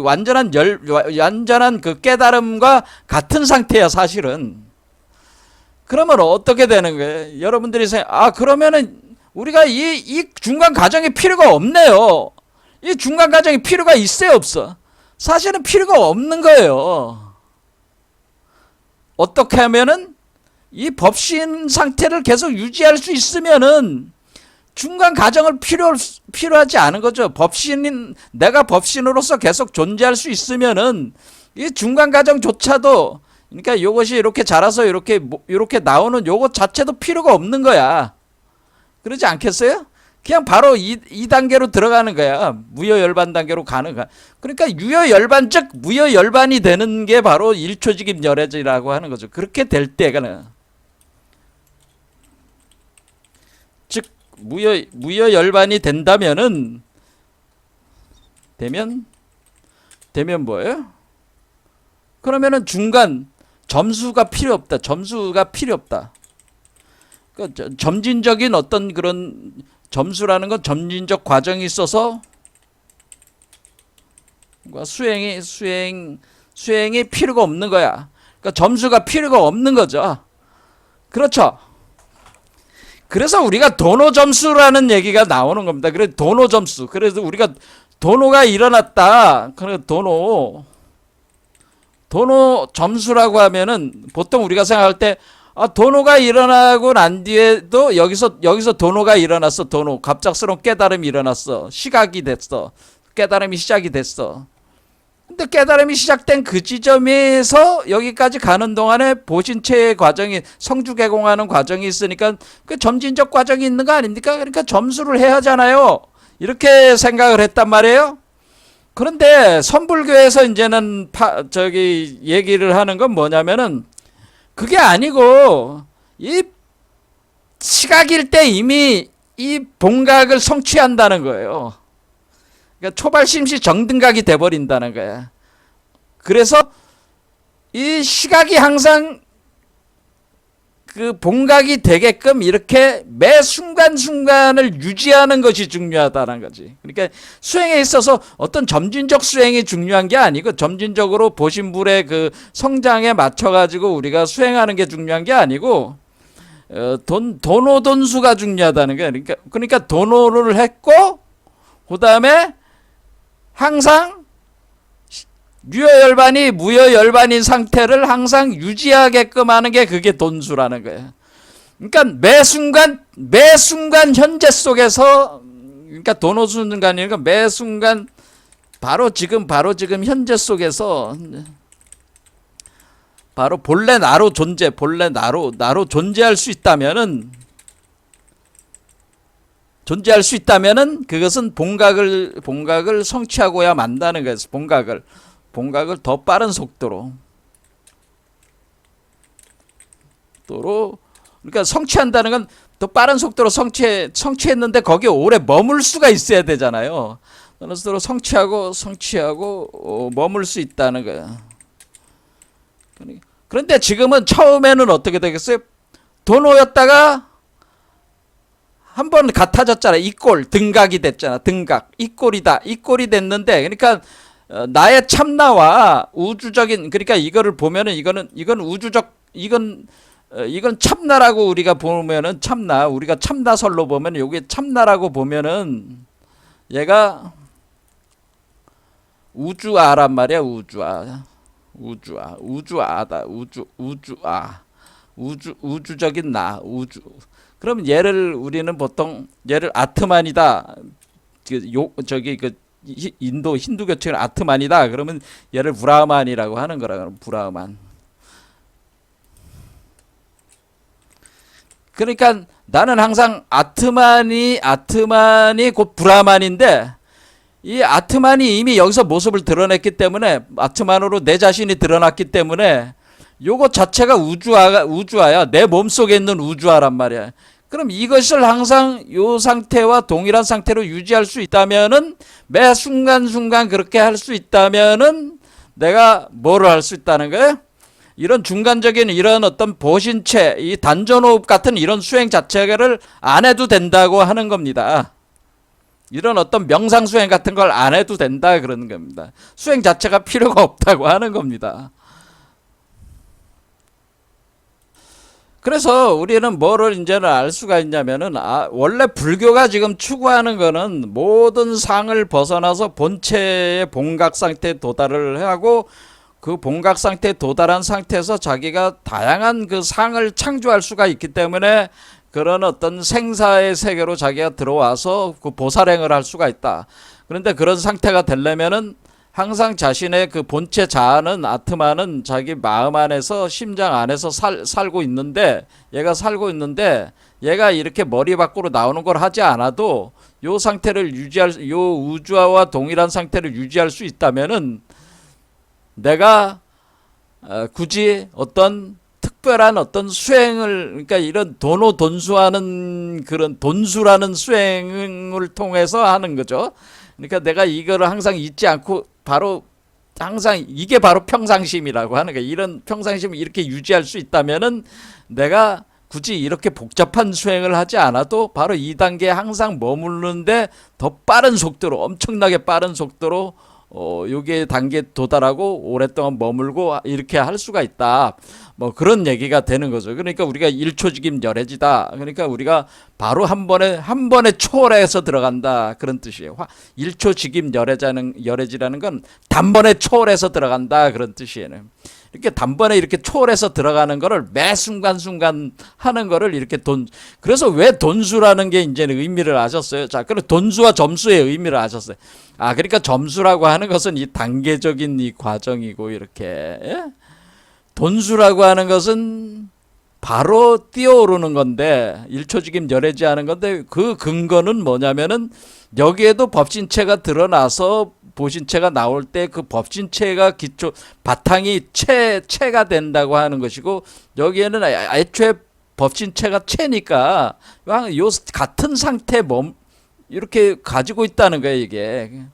완전한 그 깨달음과 같은 상태야, 사실은. 그러면 어떻게 되는 거예요? 여러분들이 그러면은 우리가 이 중간 과정이 필요가 없네요. 이 중간 과정이 필요가 있어요, 없어? 사실은 필요가 없는 거예요. 어떻게 하면은 이 법신 상태를 계속 유지할 수 있으면은 중간 과정을 필요하지 않은 거죠. 내가 법신으로서 계속 존재할 수 있으면은 이 중간 과정조차도, 그러니까 이것이 이렇게 자라서 이렇게 나오는 요것 자체도 필요가 없는 거야. 그러지 않겠어요? 그냥 바로 이 단계로 들어가는 거야. 무효열반 단계로 가는 거야. 그러니까 유효열반 즉 무효열반이 되는 게 바로 일초직입 열애지라고 하는 거죠. 그렇게 될 때가, 즉 무효열반이 된다면은 되면 뭐예요? 그러면은 중간 점수가 필요 없다. 점진적인 어떤 그런 점수라는 건 점진적 과정이 있어서 수행이 필요가 없는 거야. 그러니까 점수가 필요가 없는 거죠. 그렇죠. 그래서 우리가 도노 점수라는 얘기가 나오는 겁니다. 그래서 도노 점수. 그래서 우리가 도노가 일어났다. 그래서 도노 점수라고 하면은 보통 우리가 생각할 때 도노가 일어나고 난 뒤에도 여기서 도노가 일어났어. 갑작스러운 깨달음이 일어났어. 시각이 됐어. 깨달음이 시작이 됐어. 근데 깨달음이 시작된 그 지점에서 여기까지 가는 동안에 보신체의 과정이, 성주 개공하는 과정이 있으니까 그 점진적 과정이 있는 거 아닙니까? 그러니까 점수를 해야 하잖아요. 이렇게 생각을 했단 말이에요. 그런데 선불교에서 이제는 얘기를 하는 건 뭐냐면은, 그게 아니고 이 시각일 때 이미 이 본각을 성취한다는 거예요. 그러니까 초발심시 정등각이 돼버린다는 거야. 그래서 이 시각이 항상 그 본각이 되게끔 이렇게 매 순간순간을 유지하는 것이 중요하다는 거지. 그러니까 수행에 있어서 어떤 점진적 수행이 중요한 게 아니고, 점진적으로 보신불의 그 성장에 맞춰가지고 우리가 수행하는 게 중요한 게 아니고, 도노돈수가 중요하다는 거야. 그러니까 도노를 했고, 그 다음에 항상 유효열반이 무효열반인 상태를 항상 유지하게끔 하는 게 그게 돈수라는 거예요. 그러니까 매 순간 현재 속에서, 그러니까 도노순간이니까 매 순간 바로 지금 현재 속에서 바로 본래 나로 나로 존재할 수 있다면은 그것은 본각을 성취하고야 만다는 거예요. 본각을 더 빠른 속도로 그러니까 성취한다는 건 더 빠른 속도로 성취했는데 거기에 오래 머물 수가 있어야 되잖아요. 어느 정도로 성취하고 머물 수 있다는 거야. 그런데 지금은 처음에는 어떻게 되겠어요? 도노였다가 한번 같아졌잖아. 이꼴 등각이 됐잖아. 등각 이꼴이다. 이꼴이 됐는데 그러니까 나의 참나와 우주적인 그러니까 이거를 보면은 이건 우주적 이건 참나라고 우리가 보면은 참나 우리가 참나설로 보면 여기 참나라고 보면은 얘가 우주아란 말이야. 우주아다. 우주적인 나 그럼 얘를 우리는 보통 얘를 아트만이다. 인도 힌두교처럼 아트만이다. 그러면 얘를 브라만이라고 하는 거라. 브라만. 그러니까 나는 항상 아트만이 곧 브라만인데 이 아트만이 이미 여기서 모습을 드러냈기 때문에 아트만으로 내 자신이 드러났기 때문에 요거 자체가 우주아야. 내 몸속에 있는 우주아란 말이야. 그럼 이것을 항상 요 상태와 동일한 상태로 유지할 수 있다면은 매 순간순간 그렇게 할 수 있다면은 내가 뭐를 할 수 있다는 거예요? 이런 중간적인 이런 어떤 보신체, 이 단전호흡 같은 이런 수행 자체를 안 해도 된다고 하는 겁니다. 이런 어떤 명상 수행 같은 걸 안 해도 된다 그러는 겁니다. 수행 자체가 필요가 없다고 하는 겁니다. 그래서 우리는 뭐를 이제는 알 수가 있냐면은 원래 불교가 지금 추구하는 거는 모든 상을 벗어나서 본체의 본각 상태에 도달을 하고 그 본각 상태에 도달한 상태에서 자기가 다양한 그 상을 창조할 수가 있기 때문에 그런 어떤 생사의 세계로 자기가 들어와서 그 보살행을 할 수가 있다. 그런데 그런 상태가 되려면은 항상 자신의 그 본체 자아는 아트마는 자기 마음 안에서 심장 안에서 살고 있는데 얘가 이렇게 머리 밖으로 나오는 걸 하지 않아도 요 상태를 요 우주와 동일한 상태를 유지할 수 있다면은 내가 굳이 어떤 특별한 어떤 수행을 그러니까 이런 돈수하는 그런 돈수라는 수행을 통해서 하는 거죠. 그러니까 내가 이거를 항상 잊지 않고 바로 항상 이게 바로 평상심이라고 하는 거예요. 이런 평상심을 이렇게 유지할 수 있다면은 내가 굳이 이렇게 복잡한 수행을 하지 않아도 바로 이 단계에 항상 머무르는데 더 빠른 속도로 엄청나게 빠른 속도로 요게 단계에 도달하고 오랫동안 머물고 이렇게 할 수가 있다. 뭐 그런 얘기가 되는 거죠. 그러니까 우리가 일초직임 열애지다. 그러니까 우리가 바로 한 번에 초월해서 들어간다. 그런 뜻이에요. 일초직임 열애지라는 건 단번에 초월해서 들어간다. 그런 뜻이에요. 이렇게 단번에 이렇게 초월해서 들어가는 거를 매 순간순간 하는 거를 이렇게 그래서 왜 돈수라는 게 이제는 의미를 아셨어요. 자, 그리고 돈수와 점수의 의미를 아셨어요. 그러니까 점수라고 하는 것은 이 단계적인 이 과정이고 이렇게 예? 돈수라고 하는 것은 바로 뛰어오르는 건데 일초직임 열애지 하는 건데 그 근거는 뭐냐면은 여기에도 법신체가 드러나서 보신체가 나올 때 그 법신체가 기초 바탕이 체가 된다고 하는 것이고 여기에는 애초에 법신체가 체니까 요 같은 상태 이렇게 가지고 있다는 거예요 이게.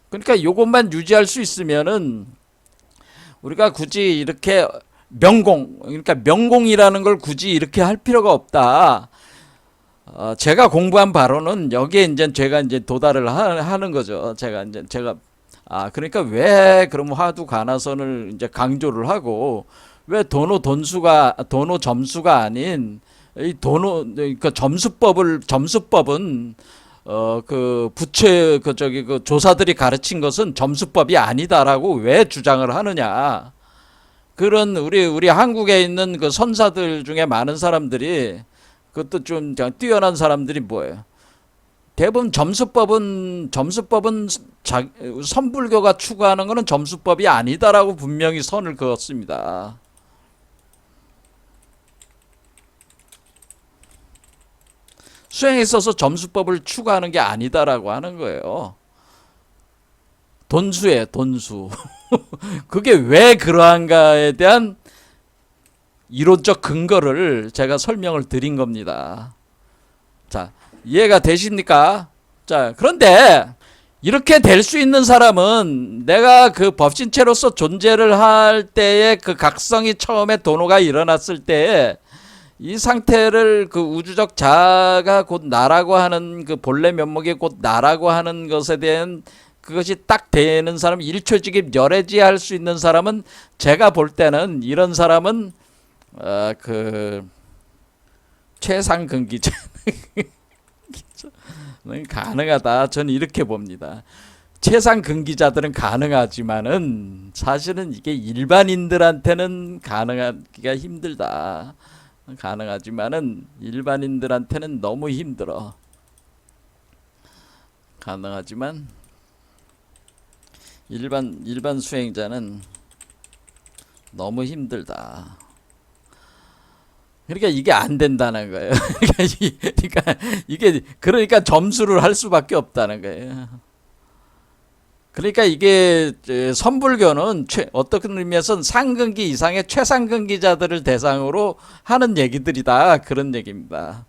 그러니까 요것만 유지할 수 있으면은 우리가 굳이 이렇게 그러니까 명공이라는 걸 굳이 이렇게 할 필요가 없다. 제가 공부한 바로는 여기에 이제 제가 이제 도달을 하는 거죠. 제가 그러니까 왜 그럼 화두 가나선을 이제 강조를 하고 왜 도노 점수가 아닌 이 그 점수법은 그 부처 그 조사들이 가르친 것은 점수법이 아니다라고 왜 주장을 하느냐. 그런 우리 한국에 있는 그 선사들 중에 많은 사람들이 그것도 좀 뛰어난 사람들이 뭐예요? 대부분 점수법은 선불교가 추구하는 것은 점수법이 아니다라고 분명히 선을 그었습니다. 수행에 있어서 점수법을 추구하는 게 아니다라고 하는 거예요. 돈수예요, 돈수. 그게 왜 그러한가에 대한 이론적 근거를 제가 설명을 드린 겁니다. 자, 이해가 되십니까? 자, 그런데 이렇게 될 수 있는 사람은 내가 그 법신체로서 존재를 할 때의 그 각성이 처음에 도노가 일어났을 때 이 상태를 그 우주적 자아가 곧 나라고 하는 그 본래 면목이 곧 나라고 하는 것에 대한 그것이 딱 되는 사람, 일초직입 열애지할 수 있는 사람은 제가 볼 때는 이런 사람은 그 최상근기자 가능하다. 저는 이렇게 봅니다. 최상근기자들은 가능하지만은 사실은 이게 일반인들한테는 가능하기가 힘들다. 가능하지만은 일반인들한테는 너무 힘들어. 가능하지만 일반 수행자는 너무 힘들다. 그러니까 이게 안 된다는 거예요. 그러니까 점수를 할 수밖에 없다는 거예요. 그러니까 이게 선불교는 어떤 의미에서는 상근기 이상의 최상근기자들을 대상으로 하는 얘기들이다. 그런 얘기입니다.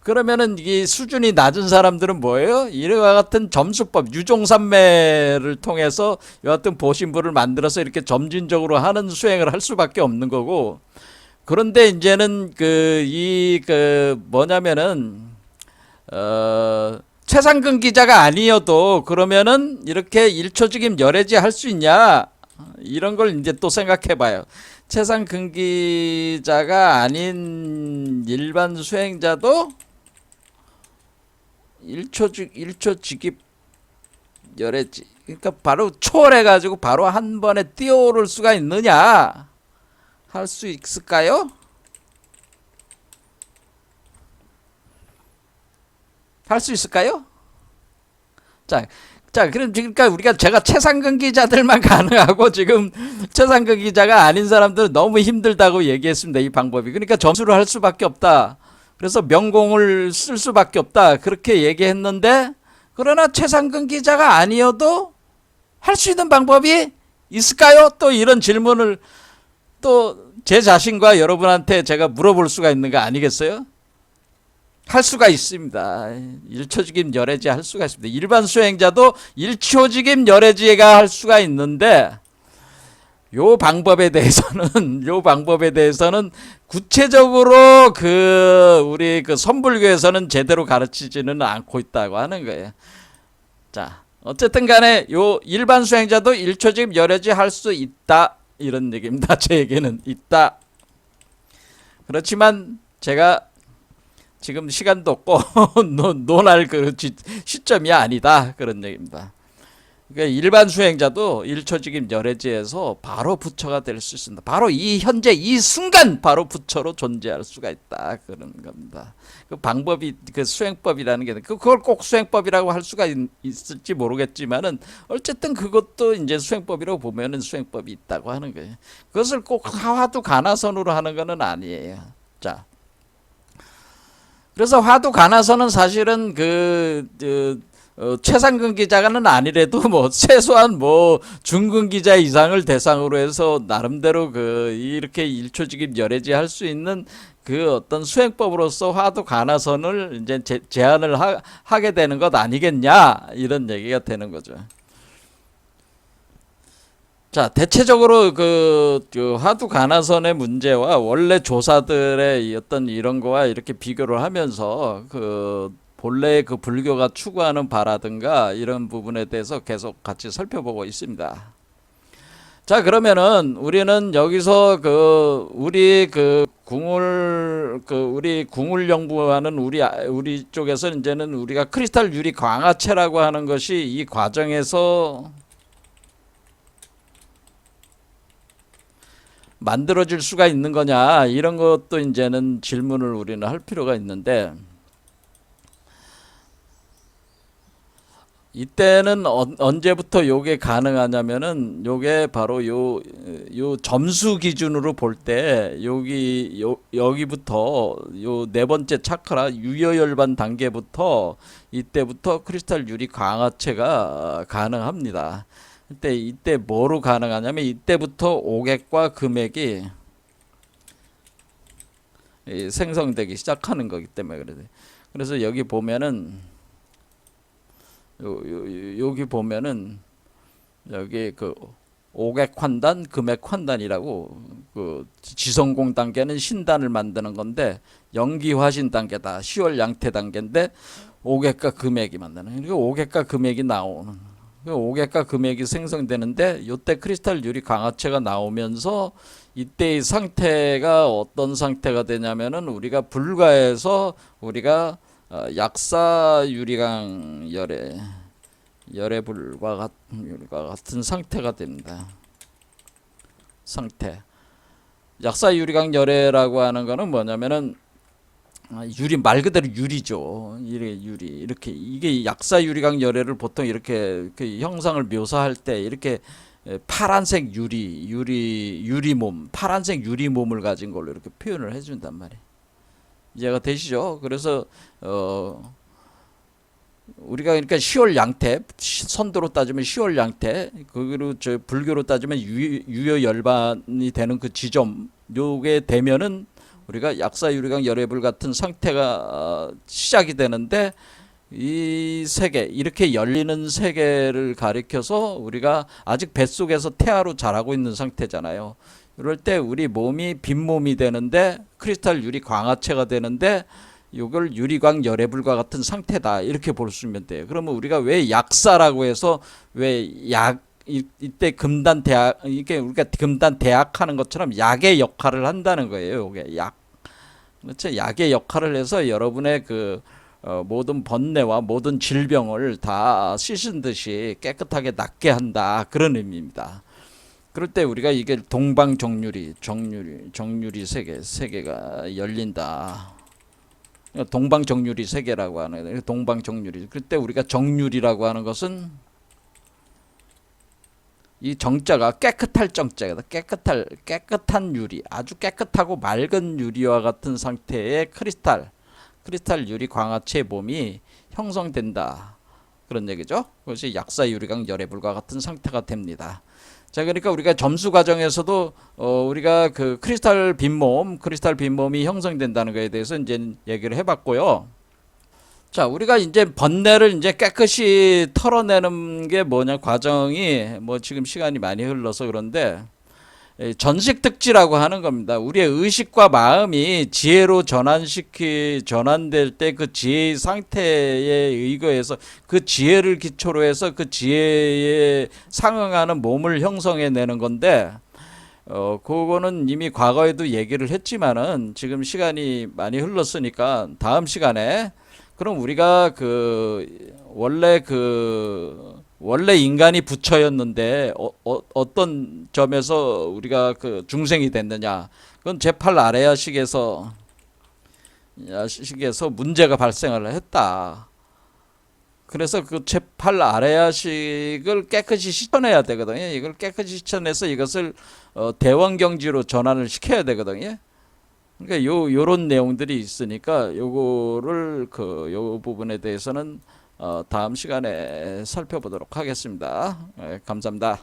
그러면은 이 수준이 낮은 사람들은 뭐예요? 이와 같은 점수법, 유종산매를 통해서 이와 같은 보신부를 만들어서 이렇게 점진적으로 하는 수행을 할 수밖에 없는 거고, 그런데 이제는 뭐냐면은 최상근기자가 아니어도 그러면은 이렇게 일초직임 열애지 할 수 있냐, 이런 걸 이제 또 생각해 봐요. 최상근기자가 아닌 일반 수행자도 일초직입 열애지, 그러니까 바로 초월해 가지고 바로 한 번에 뛰어오를 수가 있느냐, 할 수 있을까요? 할 수 있을까요? 자, 그러니까 제가 최상근기자들만 가능하고 지금 최상근기자가 아닌 사람들은 너무 힘들다고 얘기했습니다. 이 방법이. 그러니까 점수를 할 수밖에 없다. 그래서 명공을 쓸 수밖에 없다. 그렇게 얘기했는데, 그러나 최상근기자가 아니어도 할 수 있는 방법이 있을까요? 또 이런 질문을 또 제 자신과 여러분한테 제가 물어볼 수가 있는 거 아니겠어요? 할 수가 있습니다. 일초직임 열애지 할 수가 있습니다. 일반 수행자도 일초직임 열애지가 할 수가 있는데, 요 방법에 대해서는 구체적으로 우리 선불교에서는 제대로 가르치지는 않고 있다고 하는 거예요. 자, 어쨌든 간에 요 일반 수행자도 일초직임 열애지 할 수 있다, 이런 얘기입니다. 제 얘기는 있다. 그렇지만 제가 지금 시간도 없고 논할 그 시점이 아니다, 그런 얘기입니다. 그러니까 일반 수행자도 일초직임 열애지에서 바로 부처가 될 수 있습니다. 바로 현재 이 순간 바로 부처로 존재할 수가 있다, 그런 겁니다. 그 방법이 그 수행법이라는 게 그걸 꼭 수행법이라고 할 수가 있을지 모르겠지만은 어쨌든 그것도 이제 수행법이라고 보면은 수행법이 있다고 하는 거예요. 그것을 꼭 화두 가나선으로 하는 것은 아니에요. 자, 그래서 화두 가나선은 사실은 최상근기자는 아니래도 최소한 중근기자 이상을 대상으로 해서 나름대로 이렇게 일초직입 열애지 할 수 있는 그 어떤 수행법으로서 화두 가나선을 이제 제안을 하게 되는 것 아니겠냐, 이런 얘기가 되는 거죠. 자, 대체적으로 화두 가나선의 문제와 원래 조사들의 어떤 이런 거와 이렇게 비교를 하면서 본래 불교가 추구하는 바라든가 이런 부분에 대해서 계속 같이 살펴보고 있습니다. 자, 그러면은 우리는 여기서 우리 궁을 연구하는 우리 쪽에서 이제는 우리가 크리스탈 유리 광화체라고 하는 것이 이 과정에서 만들어질 수가 있는 거냐, 이런 것도 이제는 질문을 우리는 할 필요가 있는데, 이때는 언제부터 요게 가능하냐면은 요게 바로 요 점수 기준으로 볼 때 여기부터 요 네 번째 차크라 유효열반 단계부터 이때부터 크리스탈 유리 광화체가 가능합니다. 이때 뭐로 가능하냐면 이때부터 오객과 금액이 생성되기 시작하는 거기 때문에 그래요. 그래서 여기 보면은 여기 보면은 여기 그 오객 환단, 금액 환단이라고 그 지성공 단계는 신단을 만드는 건데 연기 화신 단계다. 10월 양태 단계인데 오객과 금액이 만드는. 그러니까 오객과 금액이 나오는. 오객과 금액이 생성되는데 이때 크리스탈 유리 광화체가 나오면서 이때의 상태가 어떤 상태가 되냐면은 우리가 불가에서 우리가 약사 유리강 열애불과 같은 상태가 됩니다. 상태. 약사 유리강 열애라고 하는 거는 뭐냐면은 유리 말 그대로 유리죠. 유리 이렇게 이게 약사 유리강 열애를 보통 이렇게 그 형상을 묘사할 때 이렇게 파란색 유리몸, 파란색 유리몸을 가진 걸로 이렇게 표현을 해준단 말이에요. 이해가 되시죠? 그래서 우리가 그러니까 시월 양태, 선도로 따지면 시월 양태, 그리고 저 불교로 따지면 유효열반이 되는 그 지점, 요게 되면은 우리가 약사유리강 열애불 같은 상태가 시작이 되는데 이 세계, 이렇게 열리는 세계를 가리켜서 우리가 아직 뱃속에서 태아로 자라고 있는 상태잖아요. 이럴 때 우리 몸이 빈몸이 되는데 크리스탈 유리 광화체가 되는데 이걸 유리광 열애불과 같은 상태다 이렇게 볼 수 있면 돼요. 그러면 우리가 왜 약사라고 해서 왜 이때 금단 대학 이게 우리가 금단 대학하는 것처럼 약의 역할을 한다는 거예요. 이게 약 그렇죠. 약의 역할을 해서 여러분의 그 모든 번뇌와 모든 질병을 다 씻은 듯이 깨끗하게 낫게 한다 그런 의미입니다. 그럴 때 우리가 이게 동방정유리 정유리 세계가 열린다. 동방정유리 세계라고 하는 거예요. 동방정유리. 그때 우리가 정유리라고 하는 것은 이 정자가 깨끗할 정자다. 깨끗한 유리, 아주 깨끗하고 맑은 유리와 같은 상태의 크리스탈 유리 광화체 몸이 형성된다. 그런 얘기죠. 그것이 약사 유리강 열애불과 같은 상태가 됩니다. 자, 그러니까 우리가 점수 과정에서도 우리가 그 크리스탈 빈몸이 형성된다는 것에 대해서 이제 얘기를 해봤고요. 자, 우리가 이제 번뇌를 이제 깨끗이 털어내는 게 뭐냐 과정이 뭐 지금 시간이 많이 흘러서 그런데 전식특지라고 하는 겁니다. 우리의 의식과 마음이 지혜로 전환될 때 그 지혜의 상태에 의거해서 그 지혜를 기초로 해서 그 지혜에 상응하는 몸을 형성해내는 건데 그거는 이미 과거에도 얘기를 했지만은 지금 시간이 많이 흘렀으니까 다음 시간에 그럼 우리가 원래 인간이 부처였는데 어떤 점에서 우리가 그 중생이 됐느냐? 그건 제8 아레아식에서 문제가 발생을 했다. 그래서 그 제8 아레아식을 깨끗이 씻어내야 되거든요. 이걸 깨끗이 씻어내서 이것을 대원경지로 전환을 시켜야 되거든요. 그러니까 요런 내용들이 있으니까 요거를 요 부분에 대해서는 다음 시간에 살펴보도록 하겠습니다. 감사합니다.